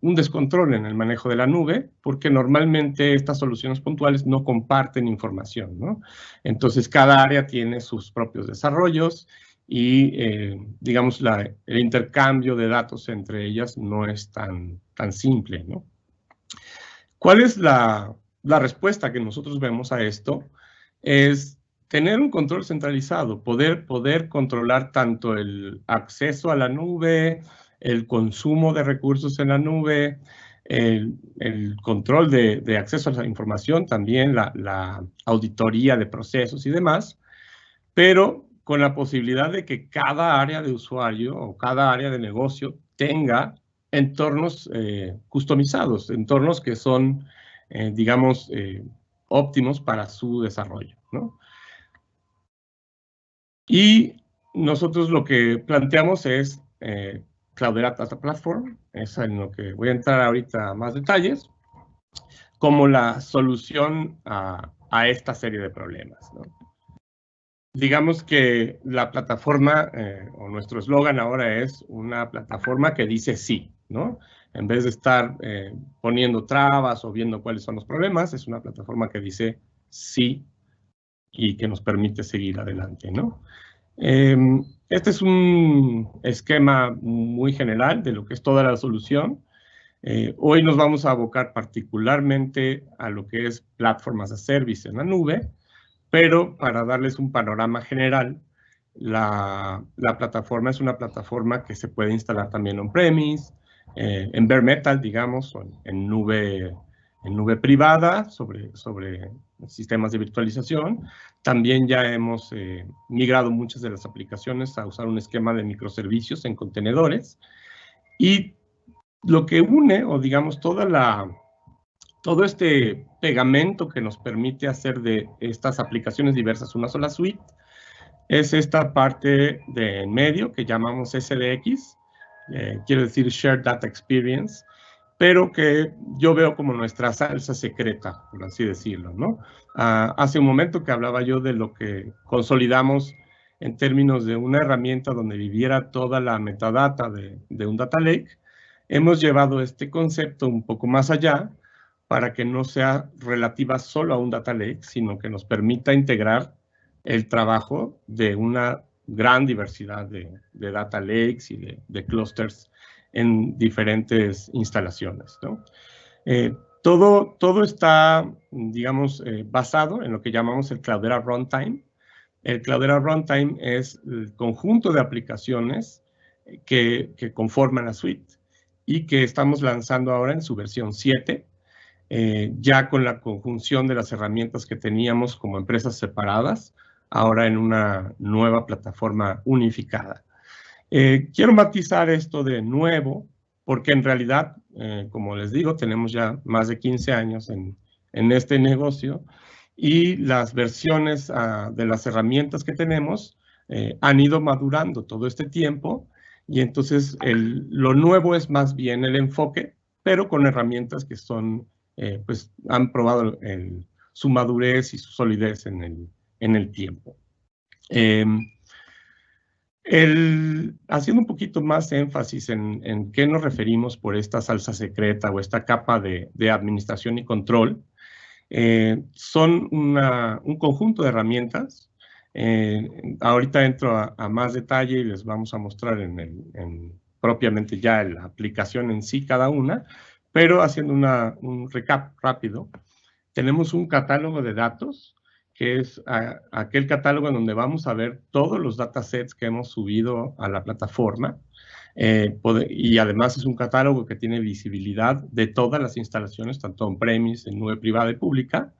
un descontrol en el manejo de la nube, porque normalmente estas soluciones puntuales no comparten información, ¿no? Entonces, cada área tiene sus propios desarrollos y, digamos, el intercambio de datos entre ellas no es tan simple, ¿no? ¿Cuál es la respuesta que nosotros vemos a esto? Es tener un control centralizado, poder controlar tanto el acceso a la nube, el consumo de recursos en la nube, el control de acceso a la información, también la auditoría de procesos y demás, pero con la posibilidad de que cada área de usuario o cada área de negocio tenga entornos customizados, entornos que son, digamos, óptimos para su desarrollo, ¿no? Y nosotros lo que planteamos es Cloudera Data Platform, es en lo que voy a entrar ahorita a más detalles, como la solución a esta serie de problemas, ¿no? Digamos que la plataforma, o nuestro eslogan ahora es una plataforma que dice sí, ¿no? En vez de estar poniendo trabas o viendo cuáles son los problemas, es una plataforma que dice sí y que nos permite seguir adelante, ¿no? Este es un esquema muy general de lo que es toda la solución. Hoy nos vamos a abocar particularmente a lo que es Platform as a Service en la nube, pero para darles un panorama general, la plataforma es una plataforma que se puede instalar también on-premise, en bare metal, digamos, o en nube privada, sobre sistemas de virtualización. También ya hemos migrado muchas de las aplicaciones a usar un esquema de microservicios en contenedores. Y lo que une, o digamos, todo este pegamento que nos permite hacer de estas aplicaciones diversas una sola suite, es esta parte de en medio que llamamos SDX, quiero decir Shared Data Experience, pero que yo veo como nuestra salsa secreta, por así decirlo, ¿no? Hace un momento que hablaba yo de lo que consolidamos en términos de una herramienta donde viviera toda la metadata de un data lake, hemos llevado este concepto un poco más allá para que no sea relativa solo a un data lake, sino que nos permita integrar el trabajo de una gran diversidad de data lakes y de clusters en diferentes instalaciones, ¿no? Todo está, digamos, basado en lo que llamamos el Cloudera Runtime, El Cloudera Runtime es el conjunto de aplicaciones que conforman la suite y que estamos lanzando ahora en su versión 7, ya con la conjunción de las herramientas que teníamos como empresas separadas, ahora en una nueva plataforma unificada. Quiero matizar esto de nuevo, porque en realidad, como les digo, tenemos ya más de 15 años en este negocio y las versiones de las herramientas que tenemos han ido madurando todo este tiempo, y entonces lo nuevo es más bien el enfoque, pero con herramientas que son, pues han probado su madurez y su solidez en el tiempo. Haciendo un poquito más énfasis en qué nos referimos por esta salsa secreta o esta capa de administración y control, son un conjunto de herramientas. Ahorita entro a más detalle y les vamos a mostrar propiamente ya la aplicación en sí cada una, pero haciendo un recap rápido, tenemos un catálogo de datos, que es aquel catálogo en donde vamos a ver todos los datasets que hemos subido a la plataforma, y además es un catálogo que tiene visibilidad de todas las instalaciones, tanto on-premise, en nube privada y pública,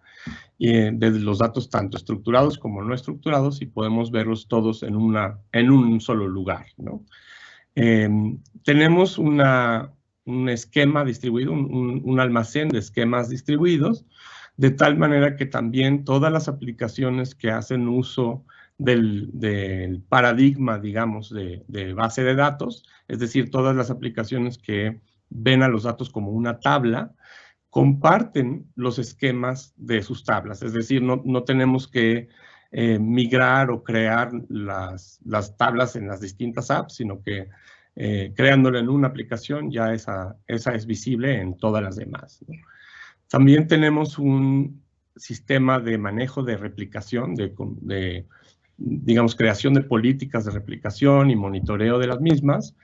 desde los datos tanto estructurados como no estructurados, y podemos verlos todos en un solo lugar, ¿no? Tenemos un esquema distribuido, un almacén de esquemas distribuidos, de tal manera que también todas las aplicaciones que hacen uso del paradigma, digamos, de base de datos, es decir, todas las aplicaciones que ven a los datos como una tabla, comparten los esquemas de sus tablas. Es decir, no tenemos que migrar o crear las tablas en las distintas apps, sino que creándola en una aplicación ya esa es visible en todas las demás, ¿no? También tenemos un sistema de manejo de replicación, digamos, creación de políticas de replicación y monitoreo de las mismas,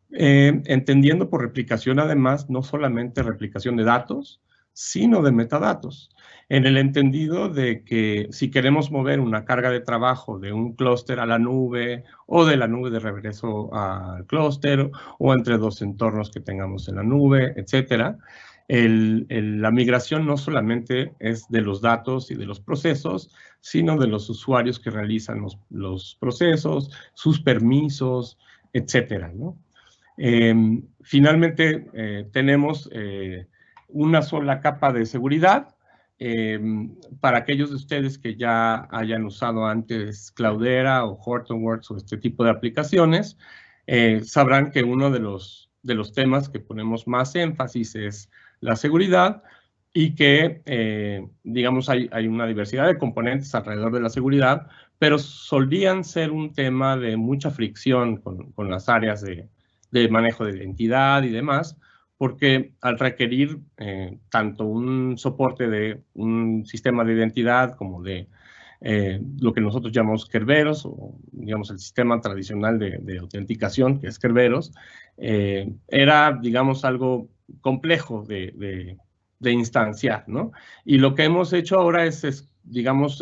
entendiendo por replicación además no solamente replicación de datos, sino de metadatos, en el entendido de que si queremos mover una carga de trabajo de un clúster a la nube o de la nube de regreso al clúster o entre dos entornos que tengamos en la nube, etcétera, la migración no solamente es de los datos y de los procesos, sino de los usuarios que realizan los procesos, sus permisos, etcétera, ¿no? Finalmente, tenemos una sola capa de seguridad. Para aquellos de ustedes que ya hayan usado antes Cloudera o Hortonworks o este tipo de aplicaciones, sabrán que uno de los temas que ponemos más énfasis es la seguridad, y que, digamos, hay una diversidad de componentes alrededor de la seguridad, pero solían ser un tema de mucha fricción con las áreas de manejo de identidad y demás, porque al requerir tanto un soporte de un sistema de identidad como de lo que nosotros llamamos Kerberos, o digamos el sistema tradicional de autenticación, que es Kerberos, era, digamos, algo complejo de instanciar, ¿no? Y lo que hemos hecho ahora es digamos,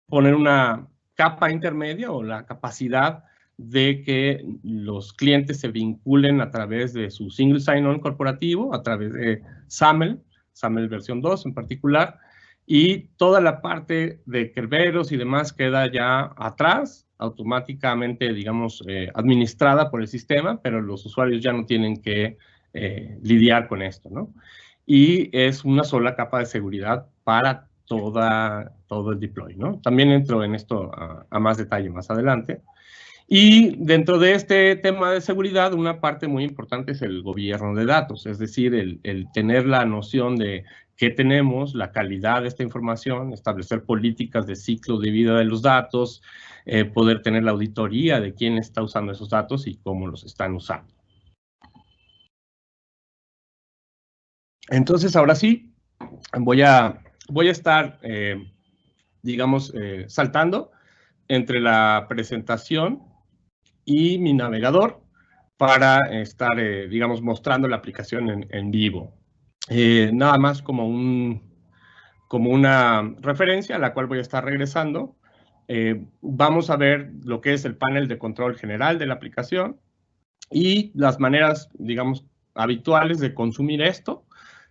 poner una capa intermedia o la capacidad de que los clientes se vinculen a través de su single sign-on corporativo, a través de SAML versión 2 en particular, y toda la parte de Kerberos y demás queda ya atrás, automáticamente, digamos, administrada por el sistema, pero los usuarios ya no tienen que lidiar con esto, ¿no? Y es una sola capa de seguridad para todo el deploy, ¿no? También entro en esto a más detalle más adelante. Y dentro de este tema de seguridad, una parte muy importante es el gobierno de datos, es decir, el tener la noción de qué tenemos, la calidad de esta información, establecer políticas de ciclo de vida de los datos, poder tener la auditoría de quién está usando esos datos y cómo los están usando. Entonces, ahora sí, voy a estar, digamos, saltando entre la presentación y mi navegador para estar, digamos, mostrando la aplicación en vivo. Nada más como una referencia a la cual voy a estar regresando. vamos a ver lo que es el panel de control general de la aplicación y las maneras, digamos, habituales de consumir esto,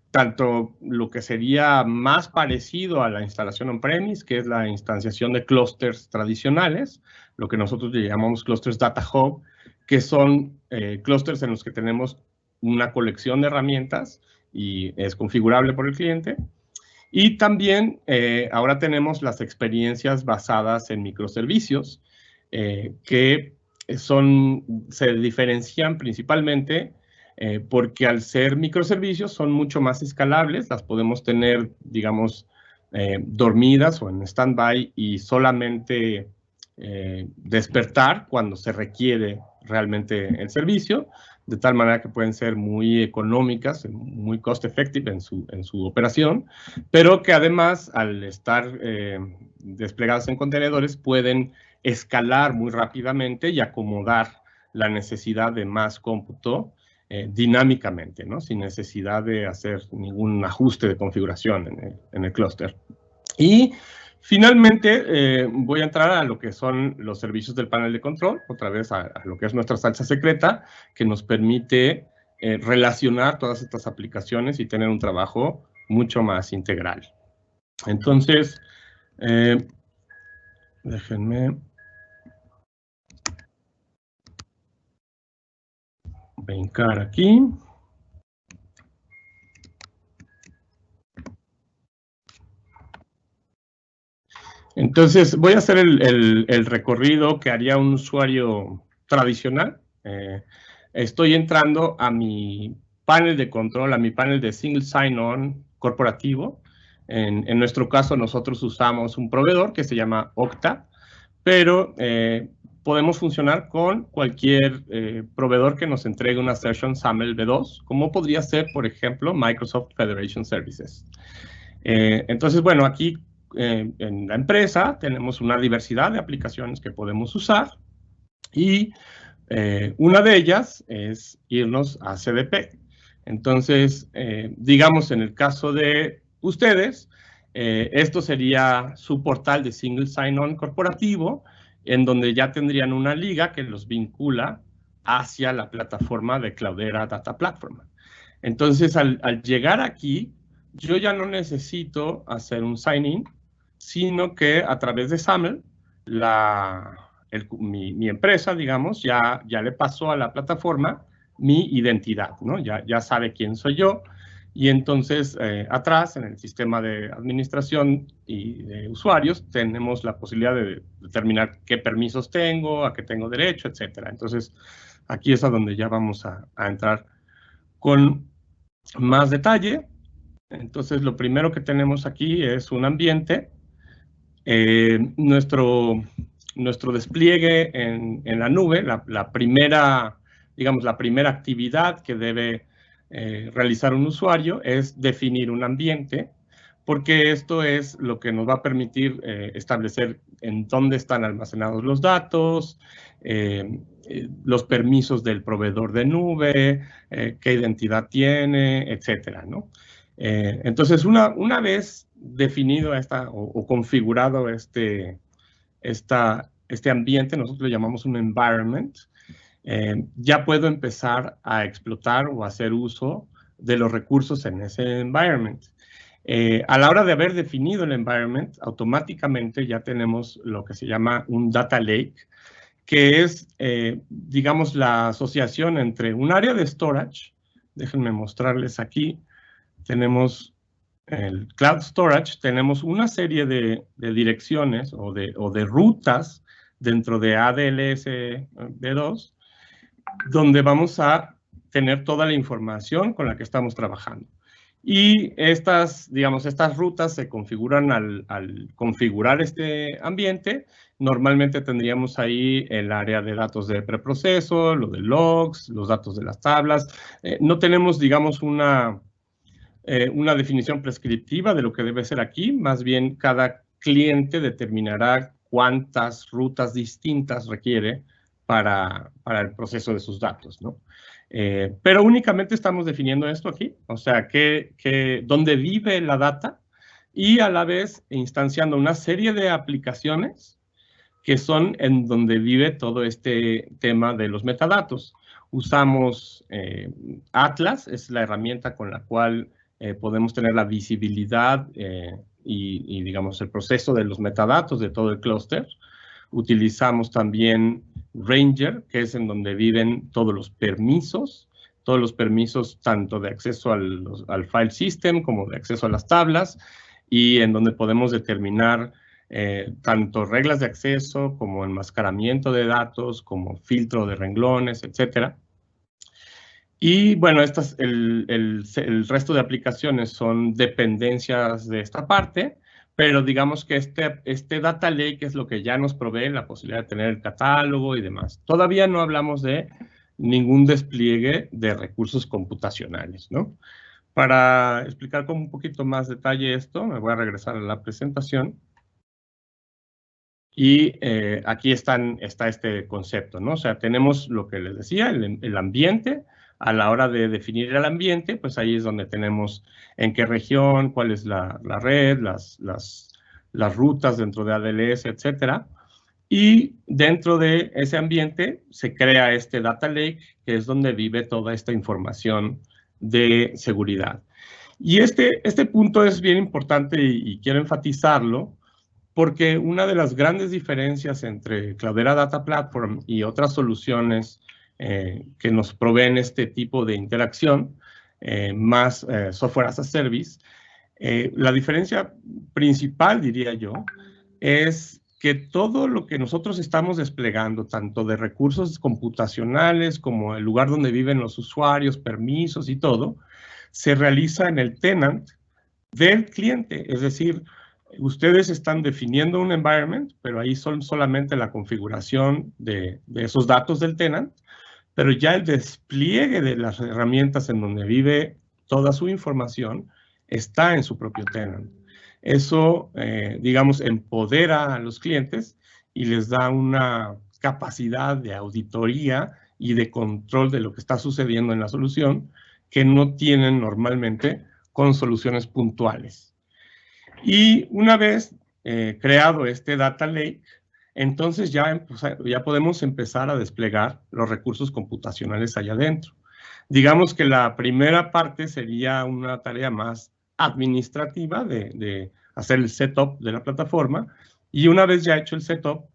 tanto lo que sería más parecido a la instalación on-premise, que es la instanciación de clústeres tradicionales, lo que nosotros le llamamos clusters Data Hub, que son clústeres en los que tenemos una colección de herramientas y es configurable por el cliente. Y también ahora tenemos las experiencias basadas en microservicios, que se diferencian principalmente porque al ser microservicios son mucho más escalables, las podemos tener, digamos, dormidas o en stand-by y solamente despertar cuando se requiere realmente el servicio, de tal manera que pueden ser muy económicas, muy cost-effective en su operación, pero que además, al estar desplegadas en contenedores, pueden escalar muy rápidamente y acomodar la necesidad de más cómputo dinámicamente, ¿no? Sin necesidad de hacer ningún ajuste de configuración en el clúster. Y finalmente voy a entrar a lo que son los servicios del panel de control, otra vez a lo que es nuestra salsa secreta, que nos permite relacionar todas estas aplicaciones y tener un trabajo mucho más integral. Entonces, déjenme brincar aquí. Entonces, voy a hacer el recorrido que haría un usuario tradicional. Estoy entrando a mi panel de control, a mi panel de single sign-on corporativo. En nuestro caso, nosotros usamos un proveedor que se llama Okta, pero podemos funcionar con cualquier proveedor que nos entregue una session SAML V2, como podría ser, por ejemplo, Microsoft Federation Services. Entonces, bueno, aquí en la empresa tenemos una diversidad de aplicaciones que podemos usar y una de ellas es irnos a CDP. Entonces, digamos, en el caso de ustedes, esto sería su portal de single sign-on corporativo, en donde ya tendrían una liga que los vincula hacia la plataforma de Cloudera Data Platform. Entonces, al llegar aquí, yo ya no necesito hacer un sign-in, sino que a través de SAML, mi empresa, digamos, ya le pasó a la plataforma mi identidad, ¿no? Ya sabe quién soy yo. Y entonces, atrás, en el sistema de administración y de usuarios, tenemos la posibilidad de determinar qué permisos tengo, a qué tengo derecho, etc. Entonces, aquí es a donde ya vamos a entrar con más detalle. Entonces, lo primero que tenemos aquí es un ambiente. Nuestro despliegue en la nube, la primera actividad que debe realizar un usuario es definir un ambiente, porque esto es lo que nos va a permitir establecer en dónde están almacenados los datos, los permisos del proveedor de nube, qué identidad tiene, etcétera, ¿no? Entonces, una vez definido o configurado este ambiente, nosotros le llamamos un environment, ya puedo empezar a explotar o hacer uso de los recursos en ese environment. A la hora de haber definido el environment, automáticamente ya tenemos lo que se llama un data lake, que es, digamos, la asociación entre un área de storage. Déjenme mostrarles aquí. Tenemos el Cloud Storage, tenemos una serie de direcciones o de rutas dentro de ADLS V2, donde vamos a tener toda la información con la que estamos trabajando. Y estas rutas se configuran al configurar este ambiente. Normalmente tendríamos ahí el área de datos de preproceso, lo de logs, los datos de las tablas. No tenemos, digamos, una definición prescriptiva de lo que debe ser aquí. Más bien, cada cliente determinará cuántas rutas distintas requiere para el proceso de sus datos, ¿no? Pero únicamente estamos definiendo esto aquí, o sea, dónde vive la data y a la vez instanciando una serie de aplicaciones que son en donde vive todo este tema de los metadatos. Usamos Atlas, es la herramienta con la cual podemos tener la visibilidad y, digamos, el proceso de los metadatos de todo el clúster. Utilizamos también Ranger, que es en donde viven todos los permisos tanto de acceso al file system como de acceso a las tablas, y en donde podemos determinar tanto reglas de acceso como enmascaramiento de datos, como filtro de renglones, etc. Y bueno, el resto de aplicaciones son dependencias de esta parte, pero digamos que este Data Lake es lo que ya nos provee la posibilidad de tener el catálogo y demás. Todavía no hablamos de ningún despliegue de recursos computacionales, ¿no? Para explicar con un poquito más detalle esto, me voy a regresar a la presentación. Y aquí está este concepto, ¿no? O sea, tenemos lo que les decía, el ambiente. A la hora de definir el ambiente, pues ahí es donde tenemos en qué región, cuál es la red, las rutas dentro de ADLS, etcétera. Y dentro de ese ambiente se crea este Data Lake, que es donde vive toda esta información de seguridad. Y este punto es bien importante y quiero enfatizarlo, porque una de las grandes diferencias entre Cloudera Data Platform y otras soluciones que nos proveen este tipo de interacción, más software as a service, la diferencia principal, diría yo, es que todo lo que nosotros estamos desplegando, tanto de recursos computacionales como el lugar donde viven los usuarios, permisos y todo, se realiza en el tenant del cliente. Es decir, ustedes están definiendo un environment, pero ahí son solamente la configuración de esos datos del tenant, pero ya el despliegue de las herramientas en donde vive toda su información está en su propio tenant. Eso, digamos, empodera a los clientes y les da una capacidad de auditoría y de control de lo que está sucediendo en la solución que no tienen normalmente con soluciones puntuales. Y una vez creado este Data Lake, entonces ya podemos empezar a desplegar los recursos computacionales allá adentro. Digamos que la primera parte sería una tarea más administrativa de hacer el setup de la plataforma, y una vez ya hecho el setup,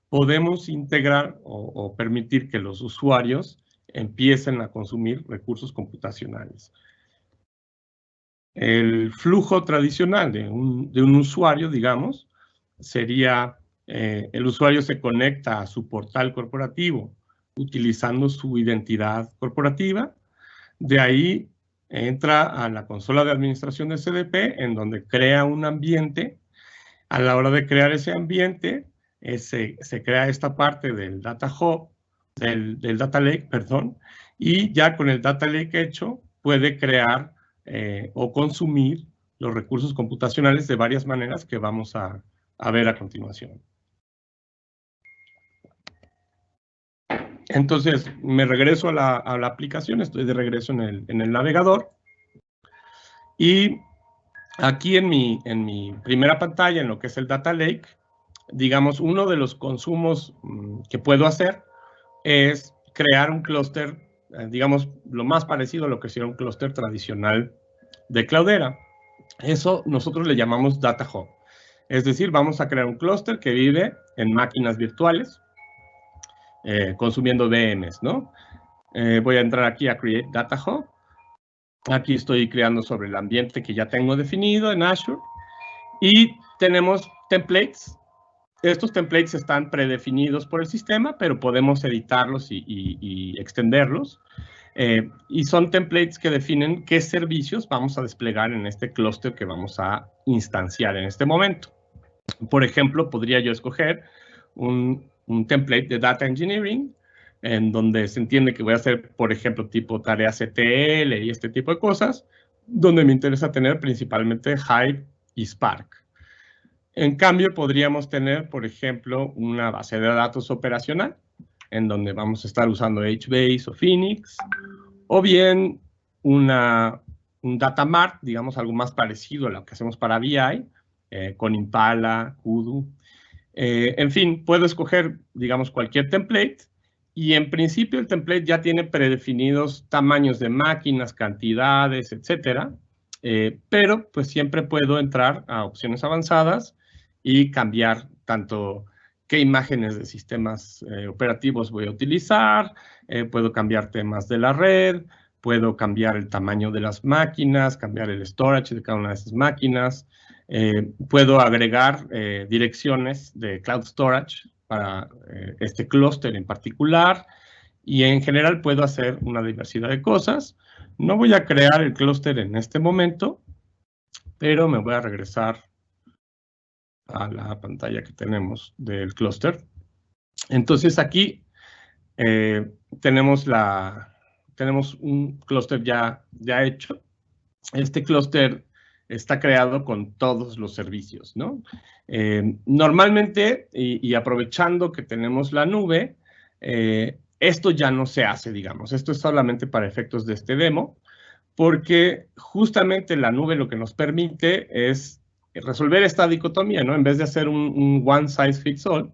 podemos integrar o permitir que los usuarios empiecen a consumir recursos computacionales. El flujo tradicional de un usuario, digamos, sería el usuario se conecta a su portal corporativo utilizando su identidad corporativa. De ahí entra a la consola de administración de CDP, en donde crea un ambiente. A la hora de crear ese ambiente, se crea esta parte del Data Hub, del Data Lake, perdón, y ya con el Data Lake hecho, puede crear o consumir los recursos computacionales de varias maneras que vamos a ver a continuación. Entonces, me regreso a la aplicación, estoy de regreso en el navegador. Y aquí en mi primera pantalla, en lo que es el Data Lake, digamos, uno de los consumos que puedo hacer es crear un clúster, digamos, lo más parecido a lo que sería un clúster tradicional de Cloudera. Eso nosotros le llamamos Data Hub. Es decir, vamos a crear un clúster que vive en máquinas virtuales, consumiendo VMs, ¿no? Voy a entrar aquí a Create Data Hub. Aquí estoy creando sobre el ambiente que ya tengo definido en Azure. Y tenemos templates. Estos templates están predefinidos por el sistema, pero podemos editarlos y extenderlos. Y son templates que definen qué servicios vamos a desplegar en este clúster que vamos a instanciar en este momento. Por ejemplo, podría yo escoger un template de Data Engineering, en donde se entiende que voy a hacer, por ejemplo, tipo tareas ETL y este tipo de cosas, donde me interesa tener principalmente Hive y Spark. En cambio, podríamos tener, por ejemplo, una base de datos operacional, en donde vamos a estar usando HBase o Phoenix, o bien un Data Mart, digamos, algo más parecido a lo que hacemos para BI, con Impala, Kudu. En fin, puedo escoger, digamos, cualquier template y en principio el template ya tiene predefinidos tamaños de máquinas, cantidades, etcétera, pero pues siempre puedo entrar a opciones avanzadas y cambiar tanto qué imágenes de sistemas operativos voy a utilizar, puedo cambiar temas de la red, puedo cambiar el tamaño de las máquinas, cambiar el storage de cada una de esas máquinas, puedo agregar direcciones de Cloud Storage para este clúster en particular y en general puedo hacer una diversidad de cosas. No voy a crear el clúster en este momento, pero me voy a regresar a la pantalla que tenemos del clúster. Entonces aquí tenemos un clúster ya hecho. Este clúster está creado con todos los servicios, ¿no? Normalmente, y aprovechando que tenemos la nube, esto ya no se hace, digamos. Esto es solamente para efectos de este demo, porque justamente la nube lo que nos permite es resolver esta dicotomía, ¿no? En vez de hacer un one size fits all,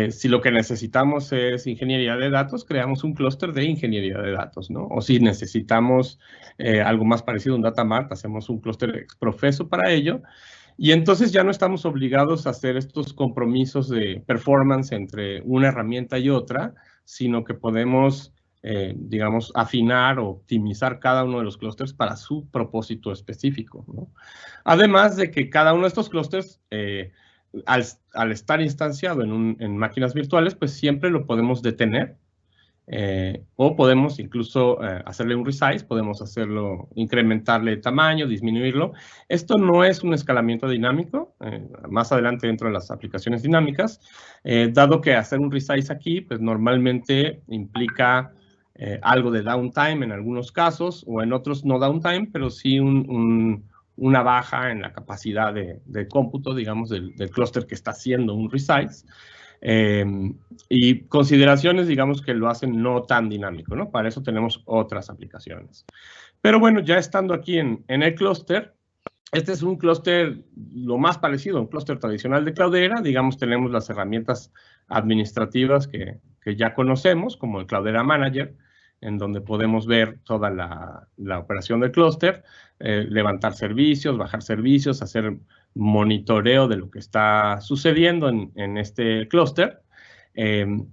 si lo que necesitamos es ingeniería de datos, creamos un clúster de ingeniería de datos, ¿no? O si necesitamos algo más parecido a un data mart, hacemos un clúster profeso para ello. Y entonces ya no estamos obligados a hacer estos compromisos de performance entre una herramienta y otra, sino que podemos, digamos, afinar o optimizar cada uno de los clústeres para su propósito específico, ¿no? Además de que cada uno de estos clústeres, al estar instanciado en máquinas virtuales, pues siempre lo podemos detener o podemos incluso hacerle un resize, podemos hacerlo, incrementarle tamaño, disminuirlo. Esto no es un escalamiento dinámico, más adelante dentro de las aplicaciones dinámicas, dado que hacer un resize aquí, pues normalmente implica algo de downtime en algunos casos, o en otros no downtime, pero sí una baja en la capacidad de cómputo, digamos, del clúster que está haciendo un resize. Y consideraciones, digamos, que lo hacen no tan dinámico, ¿no? Para eso tenemos otras aplicaciones. Pero bueno, ya estando aquí en el clúster, este es un clúster lo más parecido a un clúster tradicional de Cloudera. Digamos, tenemos las herramientas administrativas que ya conocemos, como el Cloudera Manager, en donde podemos ver toda la operación del clúster, levantar servicios, bajar servicios, hacer monitoreo de lo que está sucediendo en este clúster.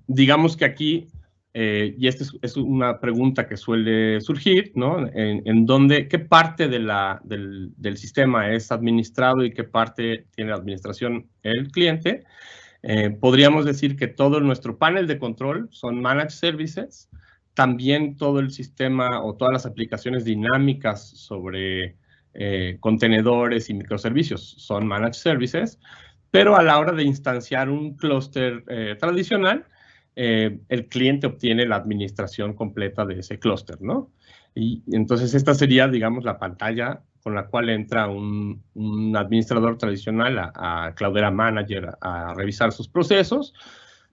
Digamos que aquí, y esta es una pregunta que suele surgir, ¿no? ¿Qué parte del sistema es administrado y qué parte tiene la administración el cliente? Podríamos decir que todo nuestro panel de control son managed services. También todo el sistema o todas las aplicaciones dinámicas sobre contenedores y microservicios son managed services, pero a la hora de instanciar un clúster tradicional, el cliente obtiene la administración completa de ese clúster, ¿no? Y entonces esta sería, digamos, la pantalla con la cual entra un administrador tradicional a Cloudera Manager a revisar sus procesos.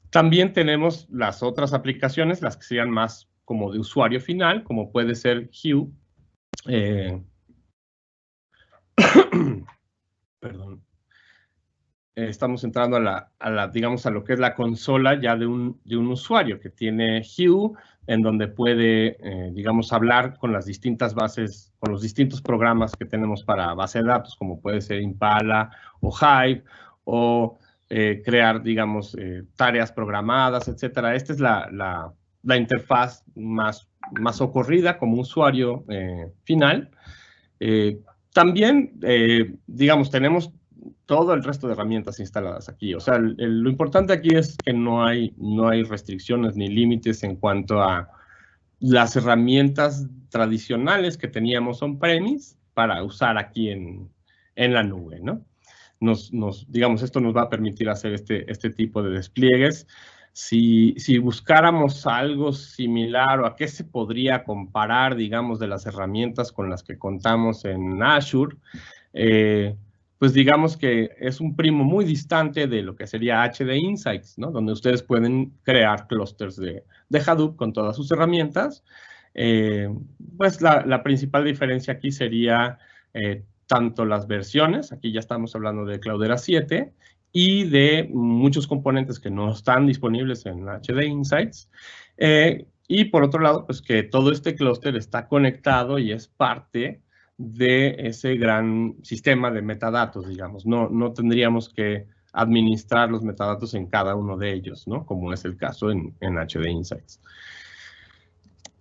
También tenemos las otras aplicaciones, las que serían más como de usuario final, como puede ser Hue. Perdón. Estamos entrando digamos, a lo que es la consola ya de un usuario que tiene Hue, en donde puede, digamos, hablar con las distintas bases, con los distintos programas que tenemos para base de datos, como puede ser Impala o Hive, o crear, digamos, tareas programadas, etcétera. Esta es la interfaz más socorrida como usuario final. También, digamos, tenemos todo el resto de herramientas instaladas aquí. O sea, lo importante aquí es que no hay restricciones ni límites en cuanto a las herramientas tradicionales que teníamos on-premise para usar aquí en la nube, ¿no? Digamos, esto nos va a permitir hacer este tipo de despliegues. Si buscáramos algo similar o a qué se podría comparar, digamos, de las herramientas con las que contamos en Azure, pues digamos que es un primo muy distante de lo que sería HD Insights, ¿no? Donde ustedes pueden crear clústeres de Hadoop con todas sus herramientas. Pues la principal diferencia aquí sería tanto las versiones, aquí ya estamos hablando de Cloudera 7, y de muchos componentes que no están disponibles en HD Insights. Y por otro lado, pues que todo este clúster está conectado y es parte de ese gran sistema de metadatos, digamos. No tendríamos que administrar los metadatos en cada uno de ellos, ¿no? Como es el caso en HD Insights.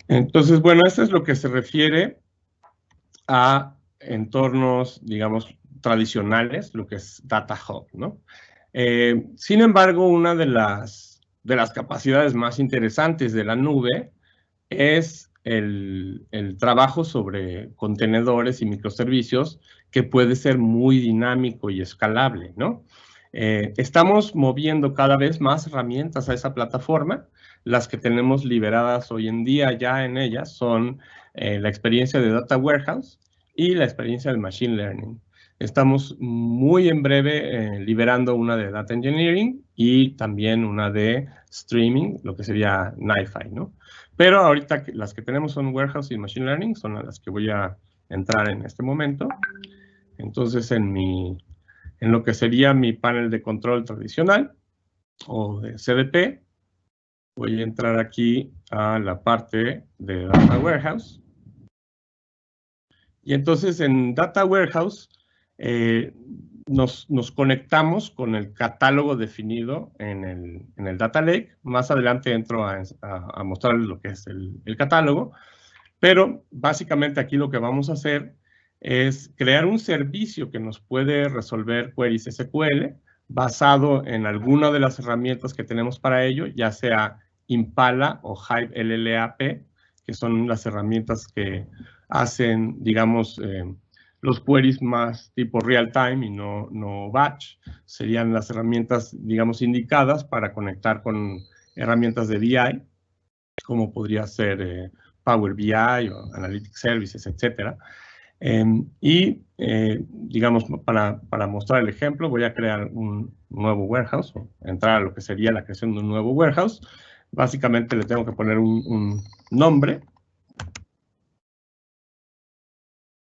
Entonces, bueno, esto es lo que se refiere a entornos, digamos, tradicionales, lo que es Data Hub, ¿no? Sin embargo, una de las capacidades más interesantes de la nube es el trabajo sobre contenedores y microservicios, que puede ser muy dinámico y escalable, ¿no? Estamos moviendo cada vez más herramientas a esa plataforma. Las que tenemos liberadas hoy en día ya en ellas son la experiencia de Data Warehouse y la experiencia de Machine Learning. Estamos muy en breve liberando una de Data Engineering y también una de Streaming, lo que sería NiFi, ¿no? Pero ahorita las que tenemos son Warehouse y Machine Learning, son a las que voy a entrar en este momento. Entonces, en lo que sería mi panel de control tradicional o de CDP, voy a entrar aquí a la parte de Data Warehouse. Y entonces en Data Warehouse nos conectamos con el catálogo definido en el Data Lake. Más adelante entro a mostrarles lo que es el catálogo. Pero básicamente aquí lo que vamos a hacer es crear un servicio que nos puede resolver queries SQL basado en alguna de las herramientas que tenemos para ello, ya sea Impala o Hive LLAP, que son las herramientas que hacen, digamos, los queries más tipo real-time y no batch. Serían las herramientas, digamos, indicadas para conectar con herramientas de BI, como podría ser Power BI o Analytics Services, etc. Digamos, para mostrar el ejemplo, voy a crear un nuevo warehouse, o entrar a lo que sería la creación de un nuevo warehouse. Básicamente le tengo que poner un nombre.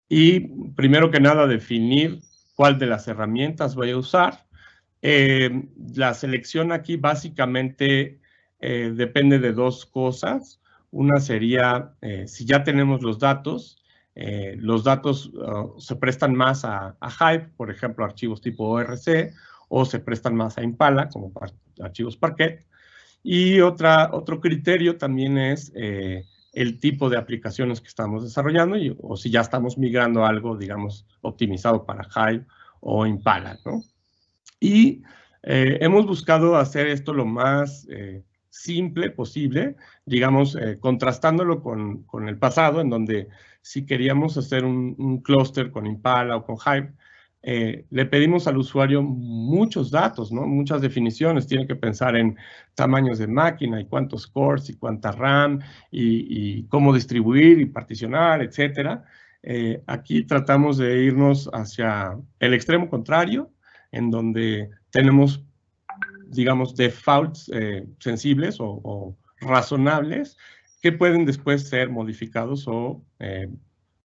Y primero que nada, definir cuál de las herramientas voy a usar. La selección aquí básicamente depende de dos cosas. Una sería, si ya tenemos los datos se prestan más a Hive, por ejemplo, archivos tipo ORC, o se prestan más a Impala, como archivos Parquet. Y otro criterio también es el tipo de aplicaciones que estamos desarrollando o si ya estamos migrando a algo, digamos, optimizado para Hive o Impala, ¿no? Y hemos buscado hacer esto lo más simple posible, digamos, contrastándolo con el pasado, en donde si queríamos hacer un clúster con Impala o con Hive, le pedimos al usuario muchos datos, ¿no? Muchas definiciones. Tiene que pensar en tamaños de máquina y cuántos cores y cuánta RAM y cómo distribuir y particionar, etcétera. Aquí tratamos de irnos hacia el extremo contrario, en donde tenemos, digamos, defaults sensibles o razonables que pueden después ser modificados o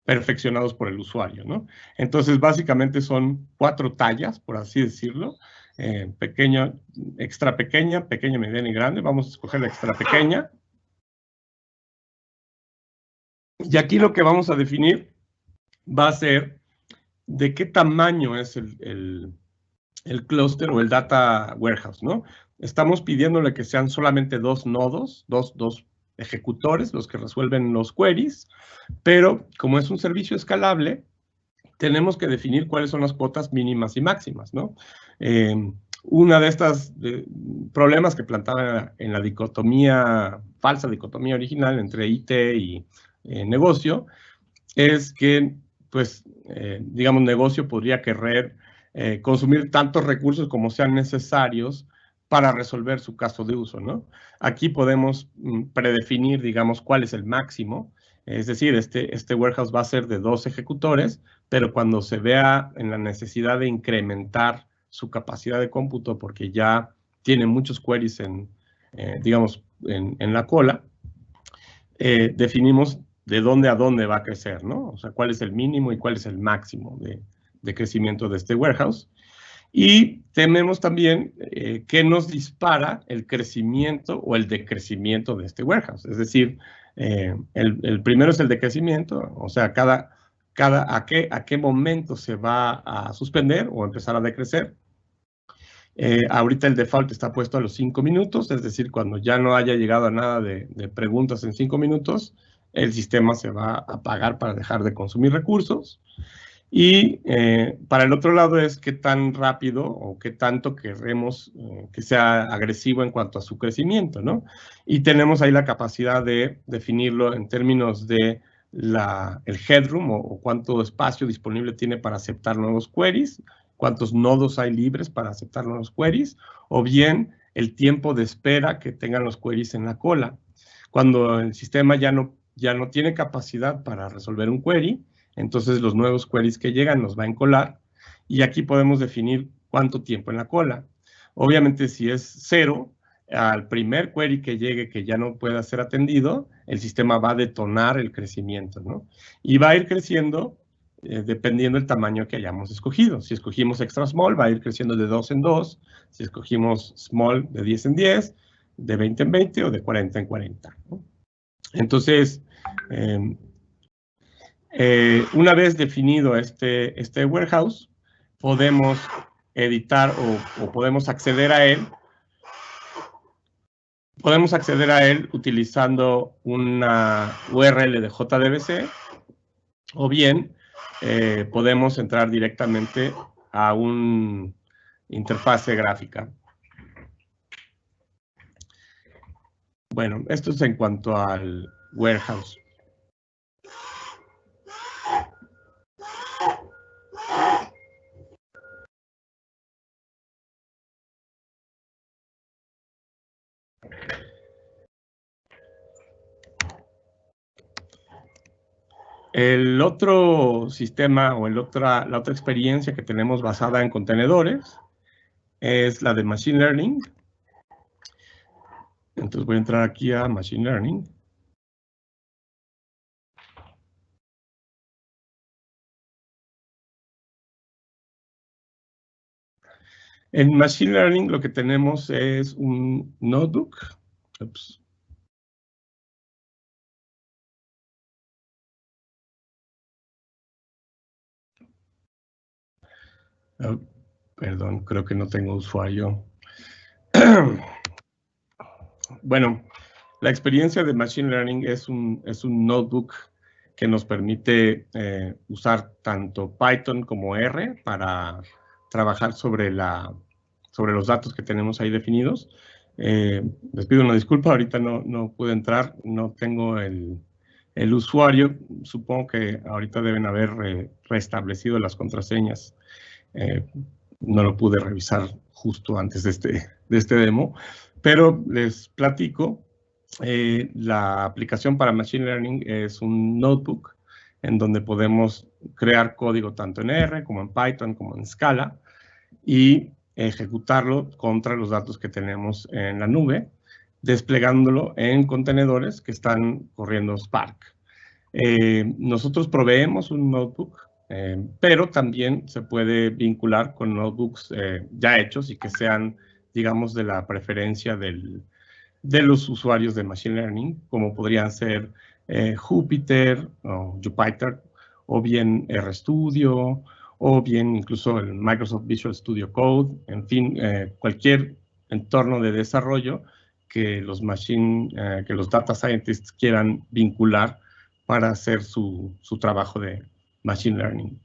perfeccionados por el usuario, ¿no? Entonces, básicamente son 4 tallas, por así decirlo. Pequeña, extra pequeña, pequeña, mediana y grande. Vamos a escoger la extra pequeña. Y aquí lo que vamos a definir va a ser de qué tamaño es el clúster o el data warehouse, ¿no? Estamos pidiéndole que sean solamente 2 nodos, dos ejecutores, los que resuelven los queries, pero como es un servicio escalable, tenemos que definir cuáles son las cuotas mínimas y máximas, ¿no? Una de estas problemas que planteaba en la falsa dicotomía original entre IT y negocio, es que, pues, digamos, negocio podría querer consumir tantos recursos como sean necesarios para resolver su caso de uso, ¿no? Aquí podemos predefinir, digamos, cuál es el máximo. Es decir, este warehouse va a ser de 2 ejecutores, pero cuando se vea en la necesidad de incrementar su capacidad de cómputo porque ya tiene muchos queries digamos, en la cola, definimos de dónde a dónde va a crecer, ¿no? O sea, cuál es el mínimo y cuál es el máximo de crecimiento de este warehouse. Y tenemos también que nos dispara el crecimiento o el decrecimiento de este warehouse. Es decir, el primero es el decrecimiento, o sea, a qué momento se va a suspender o empezar a decrecer. Ahorita el default está puesto a los 5 minutos, es decir, cuando ya no haya llegado a nada de preguntas en 5 minutos, el sistema se va a apagar para dejar de consumir recursos. Y para el otro lado es qué tan rápido o qué tanto queremos que sea agresivo en cuanto a su crecimiento, ¿no? Y tenemos ahí la capacidad de definirlo en términos de el headroom o cuánto espacio disponible tiene para aceptar nuevos queries, cuántos nodos hay libres para aceptar nuevos queries, o bien el tiempo de espera que tengan los queries en la cola. Cuando el sistema ya no tiene capacidad para resolver un query, entonces los nuevos queries que llegan nos va a encolar y aquí podemos definir cuánto tiempo en la cola. Obviamente si es 0, al primer query que llegue que ya no pueda ser atendido, el sistema va a detonar el crecimiento, ¿no? Y va a ir creciendo dependiendo del tamaño que hayamos escogido. Si escogimos extra small, va a ir creciendo de 2 en 2. Si escogimos small, de 10 en 10, de 20 en 20 o de 40 en 40, ¿no? Entonces, una vez definido este warehouse, podemos editar o podemos acceder a él. Podemos acceder a él utilizando una URL de JDBC o bien podemos entrar directamente a una interfase gráfica. Bueno, esto es en cuanto al warehouse. El otro sistema o la otra experiencia que tenemos basada en contenedores es la de Machine Learning. Entonces voy a entrar aquí a Machine Learning. En Machine Learning lo que tenemos es un notebook. Ups. Oh, perdón, creo que no tengo usuario. Bueno, la experiencia de Machine Learning es un notebook que nos permite usar tanto Python como R para trabajar sobre los datos que tenemos ahí definidos. Les pido una disculpa, ahorita no pude entrar, no tengo el usuario. Supongo que ahorita deben haber restablecido las contraseñas. No lo pude revisar justo antes de este demo, pero les platico. La aplicación para Machine Learning es un notebook en donde podemos crear código tanto en R como en Python como en Scala y ejecutarlo contra los datos que tenemos en la nube, desplegándolo en contenedores que están corriendo Spark. Nosotros proveemos un notebook, pero también se puede vincular con notebooks ya hechos y que sean, digamos, de la preferencia de los usuarios de Machine Learning, como podrían ser Jupyter o Jupyter, o bien RStudio, o bien incluso el Microsoft Visual Studio Code, en fin, cualquier entorno de desarrollo que los data scientists quieran vincular para hacer su trabajo de Machine Learning.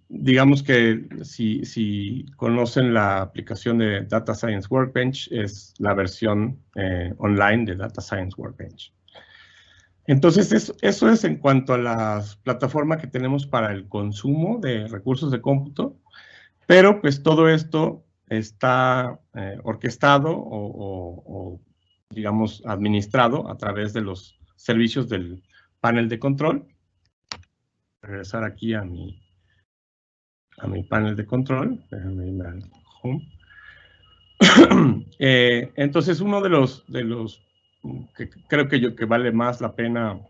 Digamos que si conocen la aplicación de Data Science Workbench, es la versión online de Data Science Workbench. Entonces, eso es en cuanto a la plataforma que tenemos para el consumo de recursos de cómputo, pero pues todo esto está orquestado o, digamos, administrado a través de los servicios del panel de control. Regresar aquí a mi panel de control. Déjame irme al home. Entonces, uno de los que creo que vale más la pena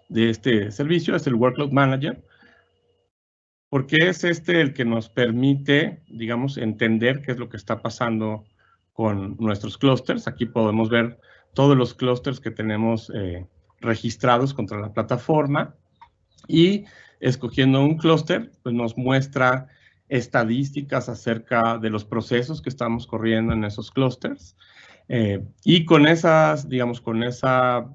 de este servicio es el Workload Manager. porque es el que nos permite, digamos, entender qué es lo que está pasando con nuestros clústeres. Aquí podemos ver todos los clústeres que tenemos registrados contra la plataforma, y escogiendo un clúster, pues nos muestra estadísticas acerca de los procesos que estamos corriendo en esos clústeres. Y con esas, digamos, con esa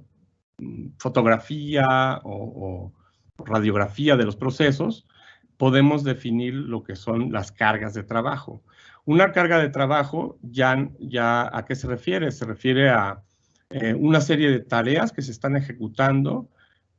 fotografía o radiografía de los procesos, podemos definir lo que son las cargas de trabajo. Una carga de trabajo, ya ¿a qué se refiere? Se refiere a una serie de tareas que se están ejecutando,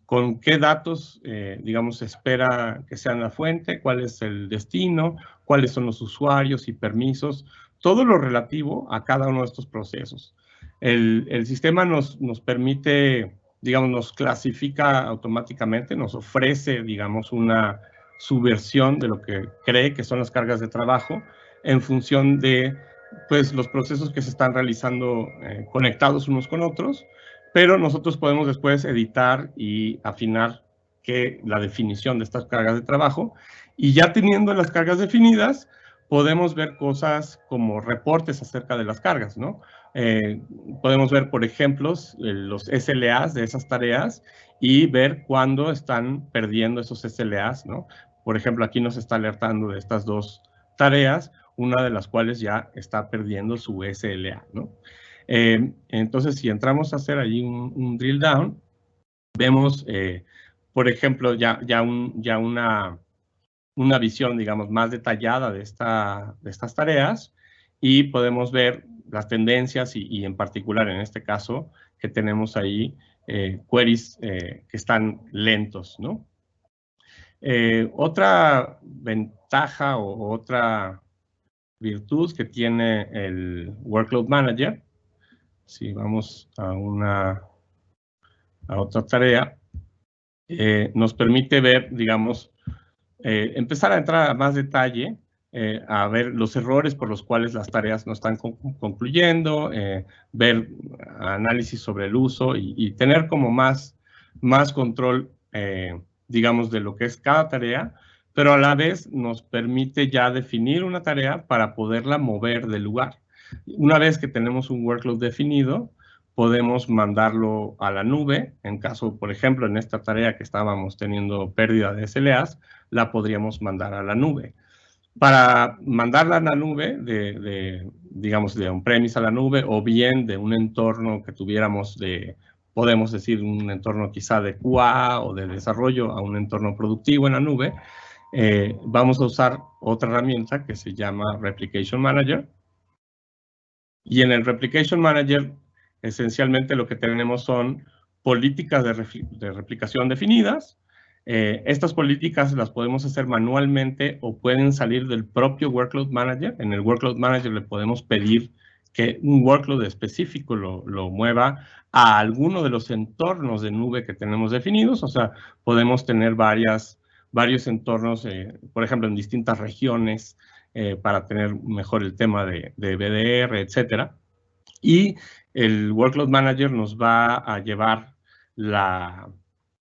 con qué datos, digamos, se espera que sean la fuente, cuál es el destino, cuáles son los usuarios y permisos, todo lo relativo a cada uno de estos procesos. El sistema nos permite, digamos, nos clasifica automáticamente, nos ofrece, digamos, una subversión de lo que cree que son las cargas de trabajo en función de, pues, los procesos que se están realizando conectados unos con otros, pero nosotros podemos después editar y afinar la definición de estas cargas de trabajo, y ya teniendo las cargas definidas, podemos ver cosas como reportes acerca de las cargas, ¿no? Podemos ver, por ejemplo, los SLAs de esas tareas y ver cuándo están perdiendo esos SLAs, ¿no? Por ejemplo, aquí nos está alertando de estas dos tareas, una de las cuales ya está perdiendo su SLA, ¿no? Entonces, si entramos a hacer allí un drill down, vemos, por ejemplo, ya una visión, digamos, más detallada de estas tareas, y podemos ver las tendencias y en particular, en este caso, que tenemos ahí queries que están lentos, ¿no? Otra ventaja o otra virtud que tiene el Workload Manager, si vamos a otra tarea, nos permite ver, digamos, empezar a entrar a más detalle, a ver los errores por los cuales las tareas no están concluyendo, ver análisis sobre el uso y tener como más control, digamos, de lo que es cada tarea, pero a la vez nos permite ya definir una tarea para poderla mover del lugar. Una vez que tenemos un workload definido, podemos mandarlo a la nube. En caso, por ejemplo, en esta tarea que estábamos teniendo pérdida de SLAs, la podríamos mandar a la nube. Para mandarla a la nube, digamos, de on-premise a la nube, o bien de un entorno que tuviéramos podemos decir, un entorno quizá de QA o de desarrollo a un entorno productivo en la nube, vamos a usar otra herramienta que se llama Replication Manager. Y en el Replication Manager, esencialmente lo que tenemos son políticas de replicación definidas. Estas políticas las podemos hacer manualmente o pueden salir del propio Workload Manager. En el Workload Manager le podemos pedir que un workload específico lo mueva a alguno de los entornos de nube que tenemos definidos. O sea, podemos tener varios entornos, por ejemplo, en distintas regiones, para tener mejor el tema de BDR, etcétera. Y el Workload Manager nos va a llevar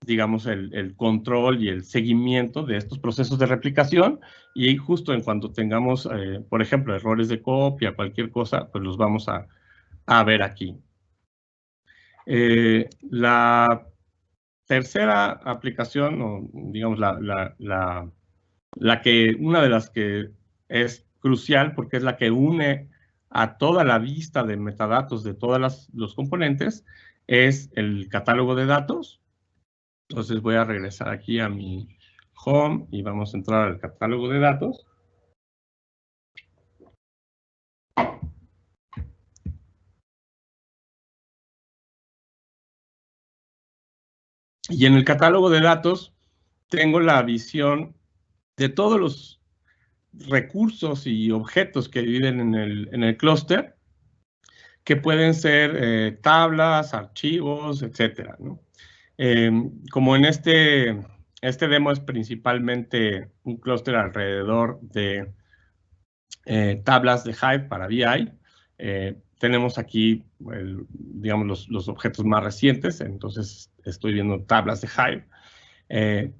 digamos, el control y el seguimiento de estos procesos de replicación, y justo en cuanto tengamos, por ejemplo, errores de copia, cualquier cosa, pues los vamos a ver aquí. La tercera aplicación, o digamos, una de las que es crucial, porque es la que une a toda la vista de metadatos de todos los componentes, es el catálogo de datos. Entonces voy a regresar aquí a mi home y vamos a entrar al catálogo de datos. Y en el catálogo de datos tengo la visión de todos los recursos y objetos que viven en el clúster, que pueden ser tablas, archivos, etcétera, ¿no? Como en este demo es principalmente un clúster alrededor de tablas de Hive para BI, tenemos aquí, digamos, los objetos más recientes. Entonces estoy viendo tablas de Hive.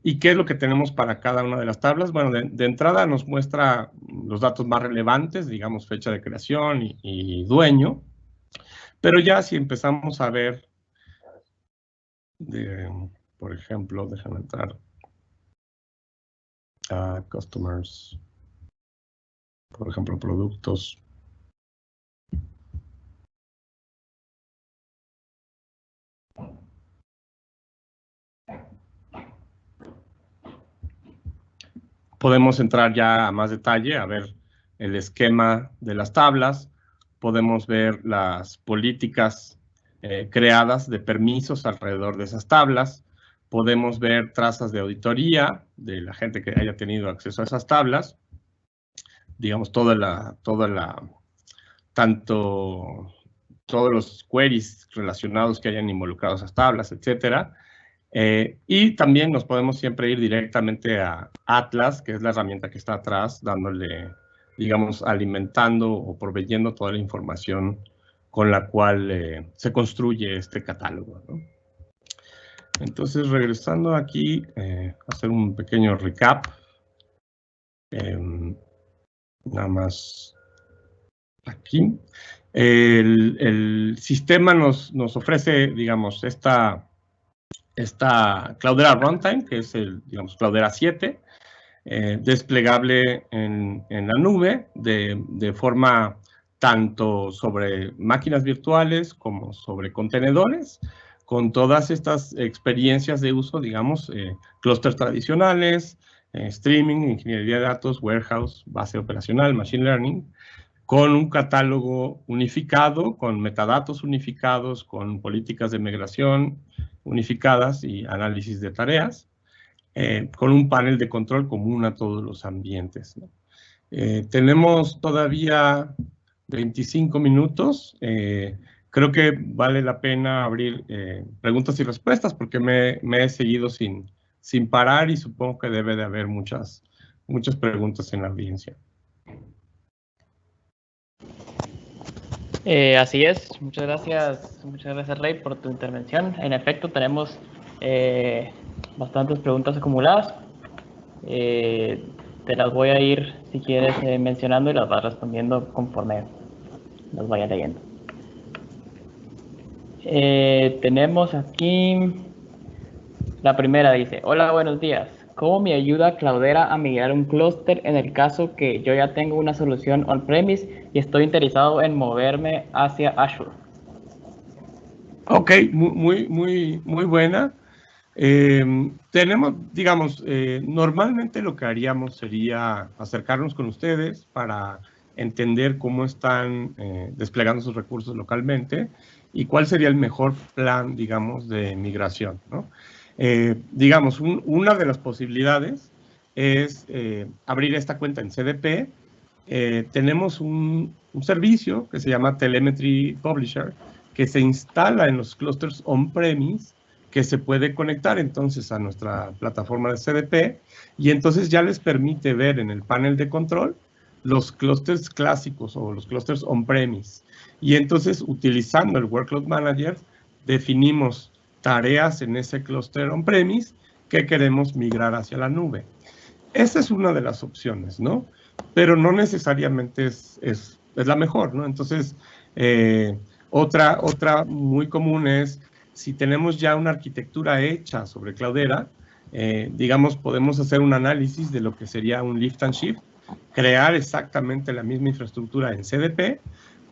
¿Y qué es lo que tenemos para cada una de las tablas? Bueno, de entrada nos muestra los datos más relevantes, digamos fecha de creación y dueño, pero ya si empezamos a ver, por ejemplo, déjame entrar a Customers, por ejemplo, productos. Podemos entrar ya a más detalle, a ver el esquema de las tablas, podemos ver las políticas creadas de permisos alrededor de esas tablas, podemos ver trazas de auditoría de la gente que haya tenido acceso a esas tablas, digamos todos los queries relacionados que hayan involucrado esas tablas, etcétera. Y también nos podemos siempre ir directamente a Atlas, que es la herramienta que está atrás, dándole, digamos, alimentando o proveyendo toda la información con la cual se construye este catálogo, ¿no? Entonces, regresando aquí, hacer un pequeño recap. Nada más aquí. El sistema nos ofrece, digamos, esta Cloudera Runtime, que es digamos, Cloudera 7, desplegable en la nube de forma tanto sobre máquinas virtuales como sobre contenedores, con todas estas experiencias de uso, digamos, clústeres tradicionales, streaming, ingeniería de datos, warehouse, base operacional, machine learning, con un catálogo unificado, con metadatos unificados, con políticas de migración unificadas y análisis de tareas, con un panel de control común a todos los ambientes, ¿no? Tenemos todavía 25 minutos. Creo que vale la pena abrir preguntas y respuestas porque me he seguido sin parar y supongo que debe de haber muchas preguntas en la audiencia. Así es, muchas gracias Rey por tu intervención. En efecto, tenemos bastantes preguntas acumuladas. Te las voy a ir, si quieres, mencionando y las vas respondiendo conforme las vaya leyendo. Tenemos aquí, la primera dice: hola, buenos días. ¿Cómo me ayuda Cloudera a migrar un clúster en el caso que yo ya tengo una solución on-premise y estoy interesado en moverme hacia Azure? Ok, muy buena. Tenemos, digamos, normalmente lo que haríamos sería acercarnos con ustedes para entender cómo están desplegando sus recursos localmente y cuál sería el mejor plan, digamos, de migración, ¿no? Digamos, una de las posibilidades es abrir esta cuenta en CDP. Tenemos un servicio que se llama Telemetry Publisher, que se instala en los clusters on-premise, que se puede conectar entonces a nuestra plataforma de CDP, y entonces ya les permite ver en el panel de control los clusters clásicos o los clusters on-premise. Y entonces, utilizando el Workload Manager, definimos tareas en ese clúster on-premise que queremos migrar hacia la nube. Esa es una de las opciones, ¿no? Pero no necesariamente es la mejor, ¿no? Entonces, otra muy común es, si tenemos ya una arquitectura hecha sobre Cloudera, digamos, podemos hacer un análisis de lo que sería un lift and shift, crear exactamente la misma infraestructura en CDP,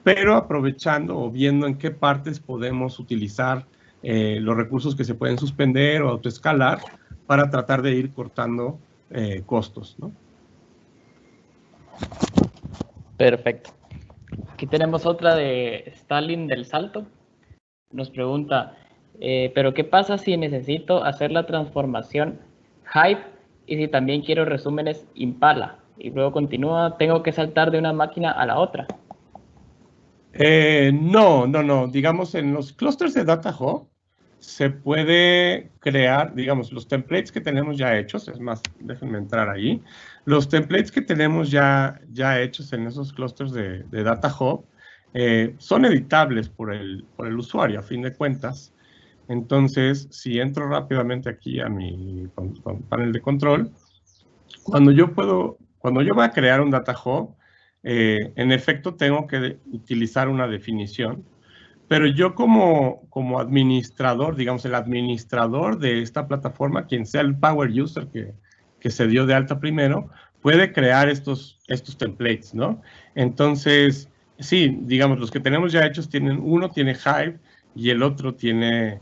pero aprovechando o viendo en qué partes podemos utilizar los recursos que se pueden suspender o autoescalar para tratar de ir cortando costos, ¿no? Perfecto. Aquí tenemos otra de Stalin del Salto. Nos pregunta, ¿pero qué pasa si necesito hacer la transformación Hive y si también quiero resúmenes Impala? Y luego continúa, ¿tengo que saltar de una máquina a la otra? No. Digamos, en los clusters de Data Hub se puede crear, digamos, los templates que tenemos ya hechos. Es más, déjenme entrar ahí. Los templates que tenemos ya hechos en esos clusters de Data Hub son editables por el usuario, a fin de cuentas. Entonces, si entro rápidamente aquí a mi panel de control, cuando yo voy a crear un data hub, en efecto tengo que utilizar una definición, pero yo como administrador, digamos el administrador de esta plataforma, quien sea el power user que se dio de alta primero, puede crear estos templates, ¿no? Entonces, sí, digamos, los que tenemos ya hechos uno tiene Hive y el otro tiene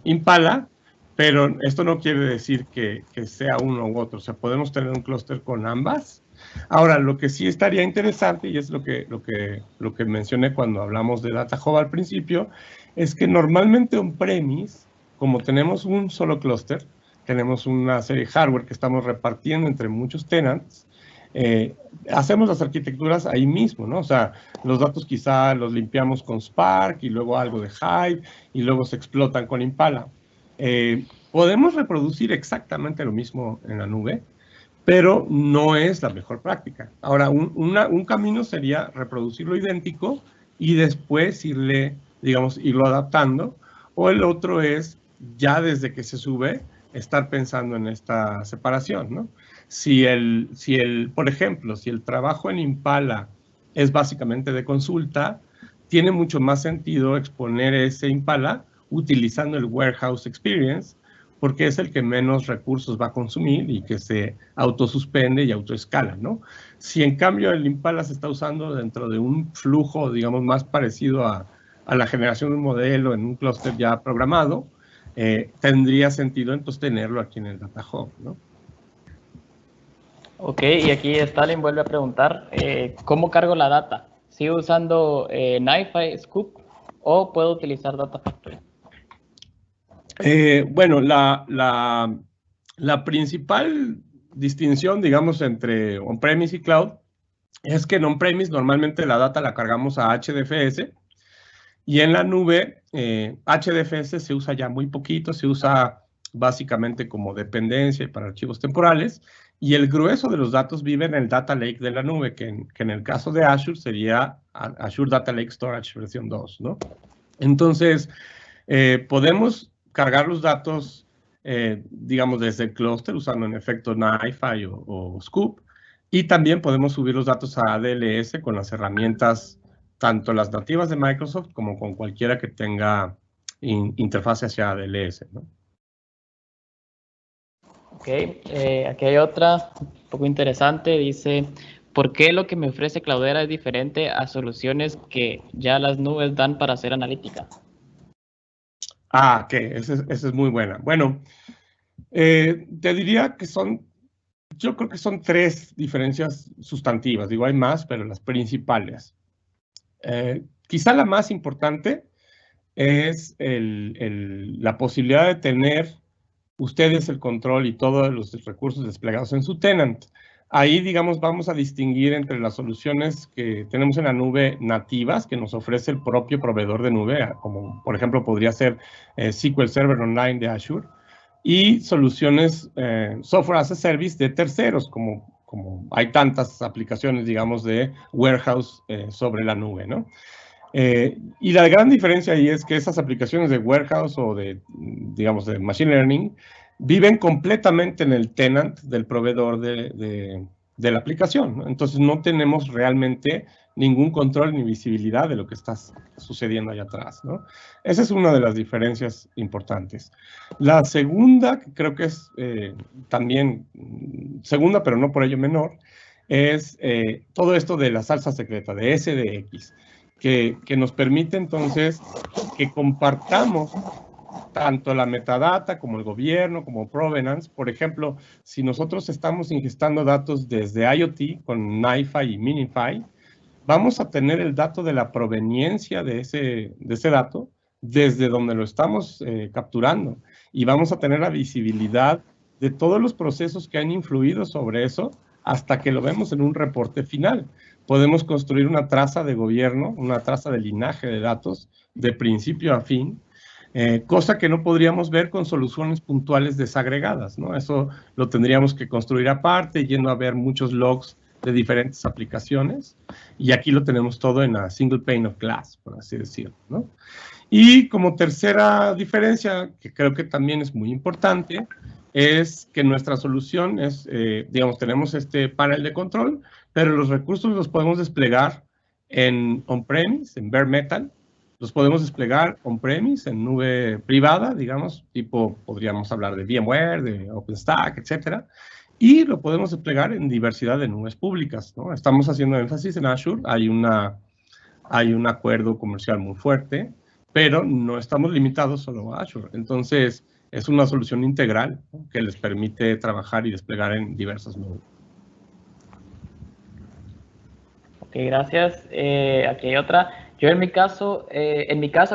Impala, pero esto no quiere decir que sea uno u otro. O sea, podemos tener un clúster con ambas. Ahora, lo que sí estaría interesante, y es lo que mencioné cuando hablamos de Data Hub al principio, es que normalmente on-premise, como tenemos un solo clúster, tenemos una serie de hardware que estamos repartiendo entre muchos tenants, hacemos las arquitecturas ahí mismo, ¿no? O sea, los datos quizá los limpiamos con Spark y luego algo de Hive y luego se explotan con Impala. Podemos reproducir exactamente lo mismo en la nube, pero no es la mejor práctica. Ahora, un camino sería reproducirlo idéntico y después irlo adaptando, o el otro es, ya desde que se sube, estar pensando en esta separación, ¿no? Por ejemplo, si el trabajo en Impala es básicamente de consulta, tiene mucho más sentido exponer ese Impala utilizando el Warehouse Experience, porque es el que menos recursos va a consumir y que se autosuspende y autoescala, ¿no? Si en cambio el Impala se está usando dentro de un flujo, digamos, más parecido a la generación de un modelo en un clúster ya programado, tendría sentido entonces tenerlo aquí en el Data Hub, ¿no? Ok, y aquí Stalin vuelve a preguntar, ¿cómo cargo la data? ¿Sigo usando NiFi, Scoop o puedo utilizar Data Factory? Bueno, la principal distinción, digamos, entre on-premise y cloud es que en on-premise normalmente la data la cargamos a HDFS y en la nube HDFS se usa ya muy poquito, se usa básicamente como dependencia para archivos temporales y el grueso de los datos vive en el Data Lake de la nube, que en el caso de Azure sería Azure Data Lake Storage versión 2, ¿no? Entonces, podemos cargar los datos, digamos, desde el clúster, usando en efecto NiFi o Scoop, y también podemos subir los datos a ADLS con las herramientas, tanto las nativas de Microsoft como con cualquiera que tenga interfaz hacia ADLS, ¿no? Ok, aquí hay otra, un poco interesante, dice, ¿por qué lo que me ofrece Cloudera es diferente a soluciones que ya las nubes dan para hacer analítica? Ok, esa es muy buena. Bueno, te diría que yo creo que son tres diferencias sustantivas. Digo, hay más, pero las principales. Quizá la más importante es la posibilidad de tener ustedes el control y todos los recursos desplegados en su tenant. Ahí, digamos, vamos a distinguir entre las soluciones que tenemos en la nube nativas, que nos ofrece el propio proveedor de nube, como por ejemplo podría ser SQL Server Online de Azure, y soluciones software as a service de terceros, como hay tantas aplicaciones, digamos, de warehouse sobre la nube, ¿no? Y la gran diferencia ahí es que esas aplicaciones de warehouse o digamos, de machine learning viven completamente en el tenant del proveedor de la aplicación, ¿no? Entonces no tenemos realmente ningún control ni visibilidad de lo que está sucediendo allá atrás, ¿no? Esa es una de las diferencias importantes. La segunda, que creo que es también segunda, pero no por ello menor, es todo esto de la salsa secreta, de SDX. Que nos permite entonces que compartamos tanto la metadata como el gobierno, como provenance. Por ejemplo, si nosotros estamos ingestando datos desde IoT con NiFi y MiniFi, vamos a tener el dato de la proveniencia de ese dato desde donde lo estamos capturando y vamos a tener la visibilidad de todos los procesos que han influido sobre eso hasta que lo vemos en un reporte final. Podemos construir una traza de gobierno, una traza de linaje de datos de principio a fin, cosa que no podríamos ver con soluciones puntuales desagregadas, ¿no? Eso lo tendríamos que construir aparte, yendo a ver muchos logs de diferentes aplicaciones, y aquí lo tenemos todo en a single pane of glass, por así decirlo, ¿no? Y como tercera diferencia, que creo que también es muy importante, es que nuestra solución es, digamos, tenemos este panel de control, pero los recursos los podemos desplegar en on-premise, en bare metal, los podemos desplegar on-premise, en nube privada, digamos, tipo, podríamos hablar de VMware, de OpenStack, etcétera, y lo podemos desplegar en diversidad de nubes públicas, ¿no? Estamos haciendo énfasis en Azure, hay un acuerdo comercial muy fuerte, pero no estamos limitados solo a Azure. Entonces, es una solución integral, ¿no?, que les permite trabajar y desplegar en diversas nubes. Ok, gracias. Aquí hay otra. Yo en mi caso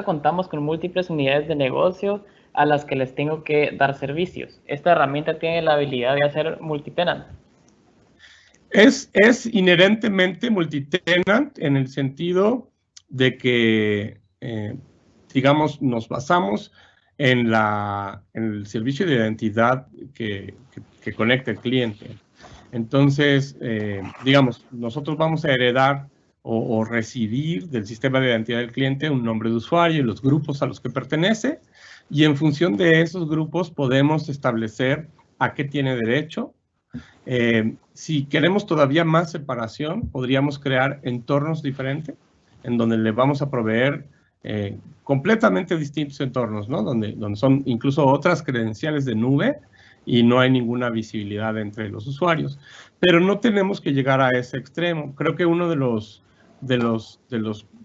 contamos con múltiples unidades de negocio a las que les tengo que dar servicios. ¿Esta herramienta tiene la habilidad de hacer multitenant? Es inherentemente multitenant en el sentido de que, digamos, nos basamos en el servicio de identidad que conecta el cliente. Entonces, digamos, nosotros vamos a heredar o recibir del sistema de identidad del cliente un nombre de usuario y los grupos a los que pertenece, y en función de esos grupos podemos establecer a qué tiene derecho. Si queremos todavía más separación, podríamos crear entornos diferentes en donde le vamos a proveer completamente distintos entornos, ¿no? Donde son incluso otras credenciales de nube y no hay ninguna visibilidad entre los usuarios. Pero no tenemos que llegar a ese extremo. Creo que uno de los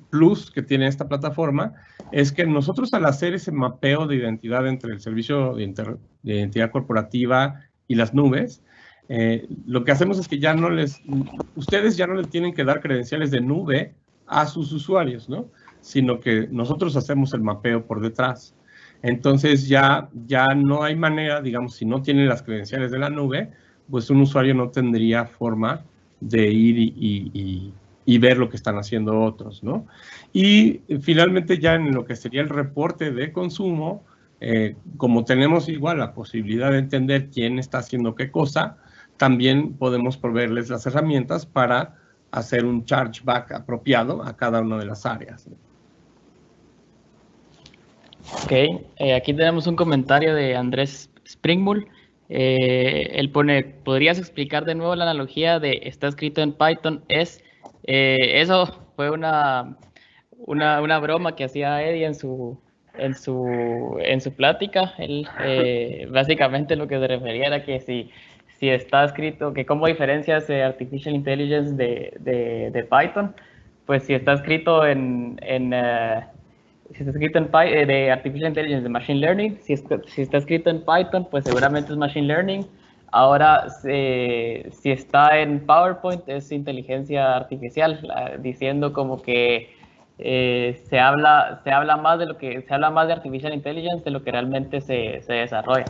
plus que tiene esta plataforma es que nosotros, al hacer ese mapeo de identidad entre el servicio de identidad corporativa y las nubes, lo que hacemos es que ustedes ya no les tienen que dar credenciales de nube a sus usuarios, ¿no? Sino que nosotros hacemos el mapeo por detrás. Entonces ya no hay manera, digamos, si no tienen las credenciales de la nube, pues un usuario no tendría forma de ir y ver lo que están haciendo otros, ¿no? Y finalmente, ya en lo que sería el reporte de consumo, como tenemos igual la posibilidad de entender quién está haciendo qué cosa, también podemos proveerles las herramientas para hacer un chargeback apropiado a cada una de las áreas. Ok, aquí tenemos un comentario de Andrés Springmull. Él pone, ¿podrías explicar de nuevo la analogía de está escrito en Python? Eso fue una broma que hacía Eddie en su plática. Él básicamente lo que se refería era que si está escrito, que cómo diferencias de Artificial Intelligence de Python, pues si está escrito si está escrito de Artificial Intelligence, de Machine Learning, si está escrito en Python, pues seguramente es Machine Learning. Ahora, si está en PowerPoint, es inteligencia artificial, diciendo como que se habla más de Artificial Intelligence de lo que realmente se desarrolla.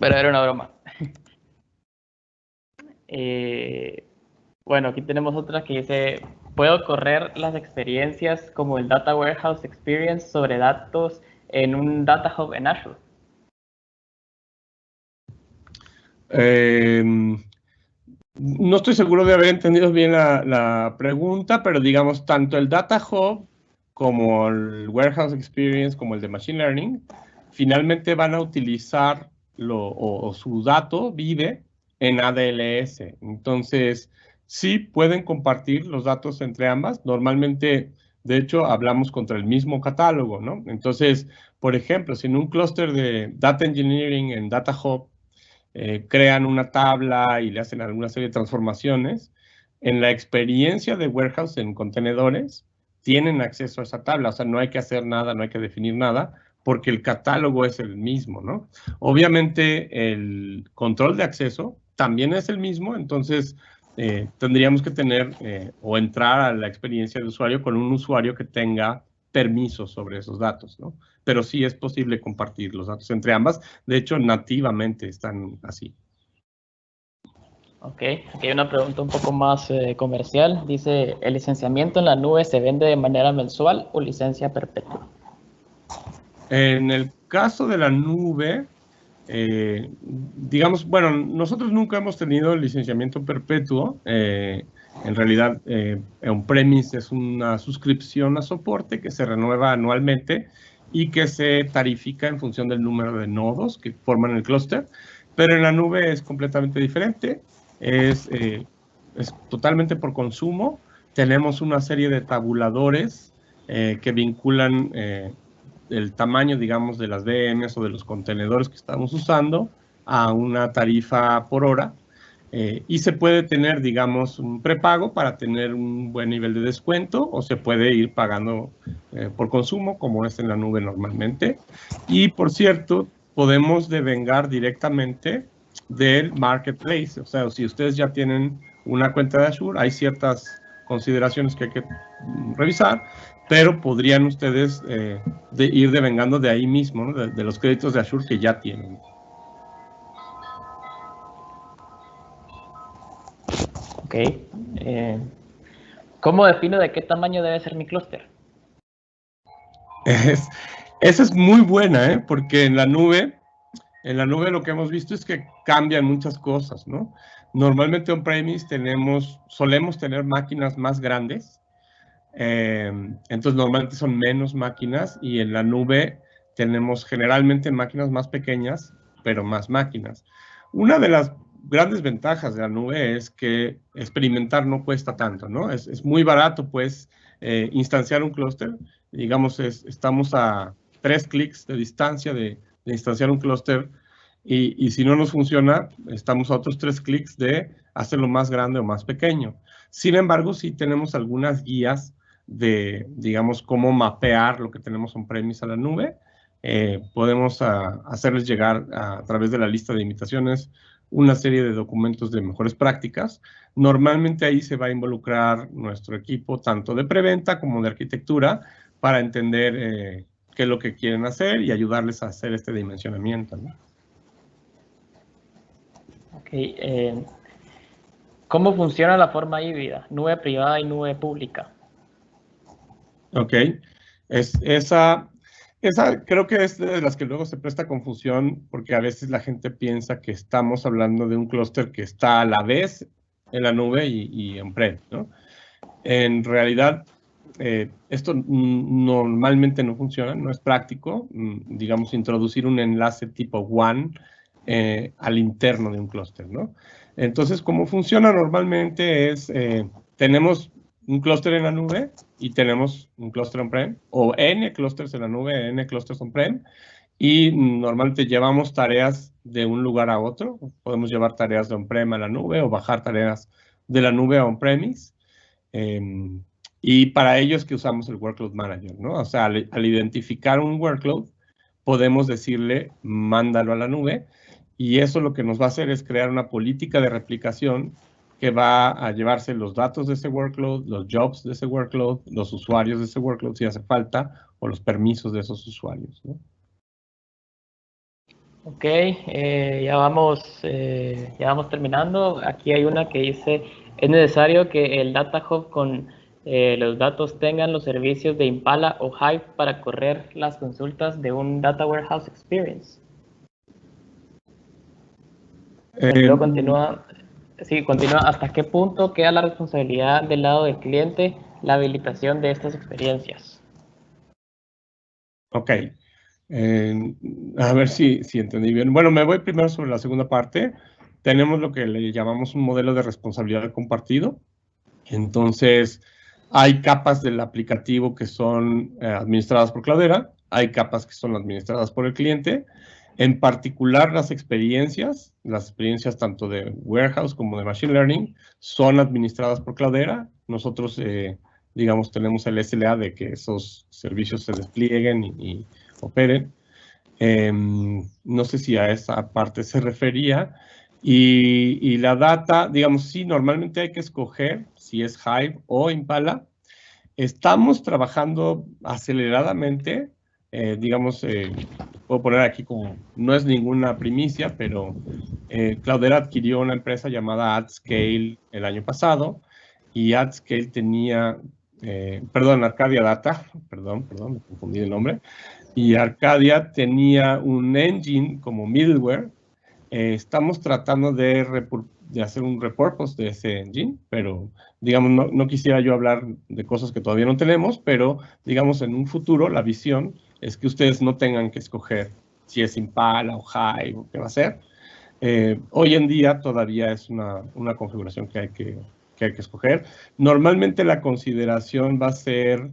Pero era una broma. Bueno, aquí tenemos otra que dice, ¿puedo correr las experiencias como el Data Warehouse Experience sobre datos en un Data Hub en Azure? No estoy seguro de haber entendido bien la pregunta, pero digamos, tanto el Data Hub como el Warehouse Experience, como el de Machine Learning, finalmente van a utilizar su dato vive en ADLS. Entonces, sí pueden compartir los datos entre ambas. Normalmente, de hecho, hablamos contra el mismo catálogo, ¿no? Entonces, por ejemplo, si en un clúster de Data Engineering en Data Hub crean una tabla y le hacen alguna serie de transformaciones, en la experiencia de Warehouse en contenedores, tienen acceso a esa tabla. O sea, no hay que hacer nada, no hay que definir nada, porque el catálogo es el mismo, ¿no? Obviamente, el control de acceso también es el mismo, entonces tendríamos que tener o entrar a la experiencia de usuario con un usuario que tenga permisos sobre esos datos, ¿no? Pero sí es posible compartir los datos entre ambas. De hecho, nativamente están así. Ok, aquí hay una pregunta un poco más comercial. Dice, ¿el licenciamiento en la nube se vende de manera mensual o licencia perpetua? En el caso de la nube, digamos, bueno, nosotros nunca hemos tenido licenciamiento perpetuo. En realidad, on-premise es una suscripción a soporte que se renueva anualmente y que se tarifica en función del número de nodos que forman el clúster, pero en la nube es completamente diferente, es totalmente por consumo. Tenemos una serie de tabuladores que vinculan el tamaño, digamos, de las VMs o de los contenedores que estamos usando a una tarifa por hora. Y se puede tener, digamos, un prepago para tener un buen nivel de descuento, o se puede ir pagando por consumo, como es en la nube normalmente. Y, por cierto, podemos devengar directamente del marketplace. O sea, si ustedes ya tienen una cuenta de Azure, hay ciertas consideraciones que hay que revisar, pero podrían ustedes ir devengando de ahí mismo, ¿no? de los créditos de Azure que ya tienen. Ok. ¿Cómo defino de qué tamaño debe ser mi clúster? Esa es muy buena, porque en la nube lo que hemos visto es que cambian muchas cosas, ¿no? Normalmente on-premise solemos tener máquinas más grandes, entonces normalmente son menos máquinas, y en la nube tenemos generalmente máquinas más pequeñas, pero más máquinas. Una de las grandes ventajas de la nube es que experimentar no cuesta tanto, ¿no? Es muy barato, pues, instanciar un clúster. Digamos, estamos a 3 clics de distancia de instanciar un clúster, y si no nos funciona, estamos a otros 3 clics de hacerlo más grande o más pequeño. Sin embargo, sí tenemos algunas guías de, digamos, cómo mapear lo que tenemos on-premise a la nube. Podemos hacerles llegar a través de la lista de invitaciones una serie de documentos de mejores prácticas. Normalmente ahí se va a involucrar nuestro equipo, tanto de preventa como de arquitectura, para entender qué es lo que quieren hacer y ayudarles a hacer este dimensionamiento, ¿no? Ok. ¿Cómo funciona la forma híbrida? Nube privada y nube pública. Ok. Esa creo que es de las que luego se presta confusión, porque a veces la gente piensa que estamos hablando de un clúster que está a la vez en la nube y on-prem, ¿no? En realidad, esto normalmente no funciona, no es práctico, digamos, introducir un enlace tipo WAN al interno de un clúster, ¿no? Entonces, cómo funciona normalmente es, tenemos un clúster en la nube y tenemos un clúster on-prem, o N clústeres en la nube, N clústeres on-prem, y normalmente llevamos tareas de un lugar a otro. Podemos llevar tareas de on-prem a la nube o bajar tareas de la nube a on-premise. Y para ello es que usamos el Workload Manager, ¿no? O sea, al identificar un workload, podemos decirle, mándalo a la nube, y eso lo que nos va a hacer es crear una política de replicación que va a llevarse los datos de ese workload, los jobs de ese workload, los usuarios de ese workload si hace falta, o los permisos de esos usuarios, ¿no? Ok, ya vamos terminando. Aquí hay una que dice, es necesario que el Data Hub con los datos tengan los servicios de Impala o Hive para correr las consultas de un Data Warehouse Experience. Luego continúa, ¿hasta qué punto queda la responsabilidad del lado del cliente la habilitación de estas experiencias? Ok. A ver si entendí bien. Bueno, me voy primero sobre la segunda parte. Tenemos lo que le llamamos un modelo de responsabilidad compartido. Entonces, hay capas del aplicativo que son administradas por Cloudera, hay capas que son administradas por el cliente. En particular, las experiencias tanto de Warehouse como de Machine Learning, son administradas por Cloudera. Nosotros, digamos, tenemos el SLA de que esos servicios se desplieguen y operen. No sé si a esa parte se refería. Y la data, digamos, sí, normalmente hay que escoger si es Hive o Impala. Estamos trabajando aceleradamente, digamos, puedo poner aquí como, no es ninguna primicia, pero Cloudera adquirió una empresa llamada AdScale el año pasado, y AdScale tenía, Arcadia Data, perdón, me confundí el nombre. y Arcadia tenía un engine como middleware. Estamos tratando de hacer un repurpose de ese engine, pero digamos, no quisiera yo hablar de cosas que todavía no tenemos, pero digamos en un futuro la visión es que ustedes no tengan que escoger si es Impala o Hive o qué va a ser. Hoy en día todavía es una configuración que hay que escoger. Normalmente la consideración va a ser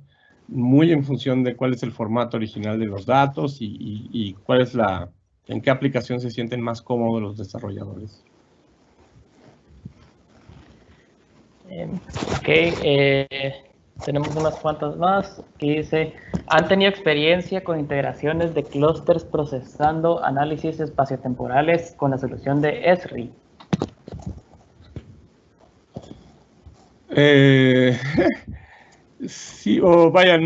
muy en función de cuál es el formato original de los datos y cuál es en qué aplicación se sienten más cómodos los desarrolladores. Ok, tenemos unas cuantas más que dice, ¿han tenido experiencia con integraciones de clústeres procesando análisis espaciotemporales con la solución de Esri? Sí, o vaya,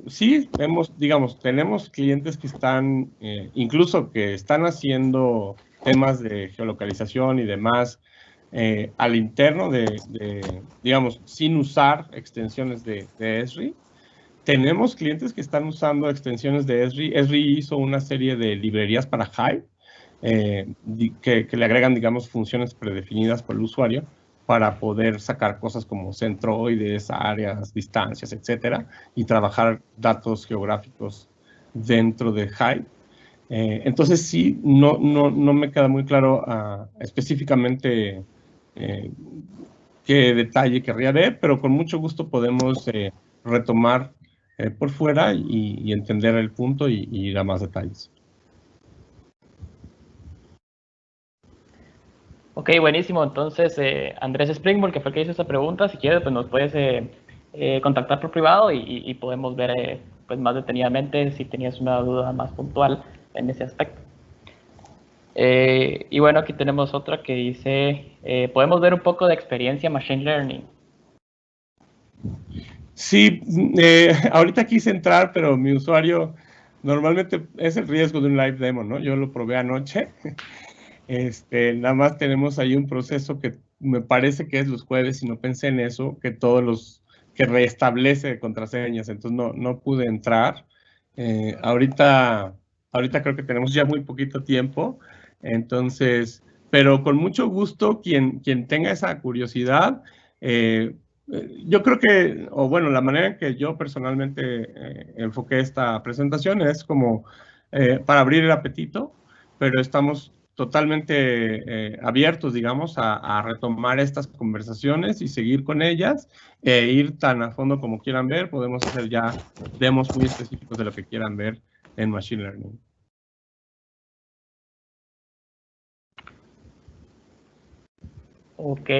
sí, tenemos clientes que están, incluso que están haciendo temas de geolocalización y demás al interno digamos, sin usar extensiones de Esri. Tenemos clientes que están usando extensiones de Esri. Esri hizo una serie de librerías para Hive que le agregan, digamos, funciones predefinidas por el usuario para poder sacar cosas como centroides, áreas, distancias, etcétera, y trabajar datos geográficos dentro de Hive. Entonces, sí, no me queda muy claro específicamente qué detalle querría ver, pero con mucho gusto podemos retomar por fuera y entender el punto y ir a más detalles. Ok, buenísimo. Entonces, Andrés Springborn, que fue el que hizo esta pregunta, si quieres, pues nos puedes contactar por privado y podemos ver pues más detenidamente si tenías una duda más puntual en ese aspecto. Y bueno, aquí tenemos otra que dice, podemos ver un poco de experiencia Machine Learning. Sí, ahorita quise entrar, pero mi usuario normalmente es el riesgo de un live demo, ¿no? Yo lo probé anoche. Nada más tenemos ahí un proceso que me parece que es los jueves, y no pensé en eso, que restablece contraseñas, entonces no pude entrar. Ahorita creo que tenemos ya muy poquito tiempo, entonces, pero con mucho gusto, quien tenga esa curiosidad, yo creo que, o bueno, la manera en que yo personalmente enfoqué esta presentación es como para abrir el apetito, pero estamos totalmente abiertos, digamos, a retomar estas conversaciones y seguir con ellas e ir tan a fondo como quieran ver. Podemos hacer ya demos muy específicos de lo que quieran ver en Machine Learning. Ok,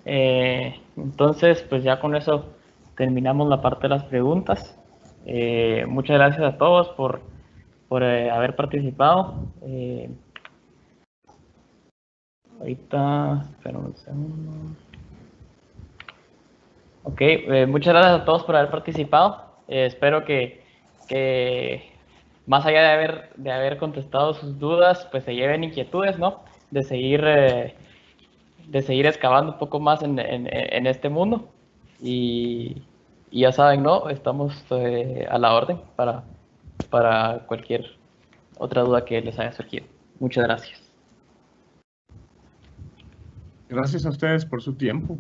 entonces pues ya con eso terminamos la parte de las preguntas. Muchas gracias a todos por haber participado. Ahorita, espera un segundo. Ok, muchas gracias a todos por haber participado. Espero que más allá de haber contestado sus dudas, pues se lleven inquietudes, ¿no? De seguir excavando un poco más en este mundo. Y ya saben, ¿no? Estamos a la orden para cualquier otra duda que les haya surgido. Muchas gracias. Gracias a ustedes por su tiempo.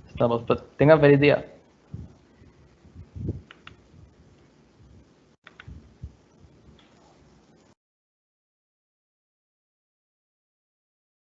Estamos, pues, tengan feliz día.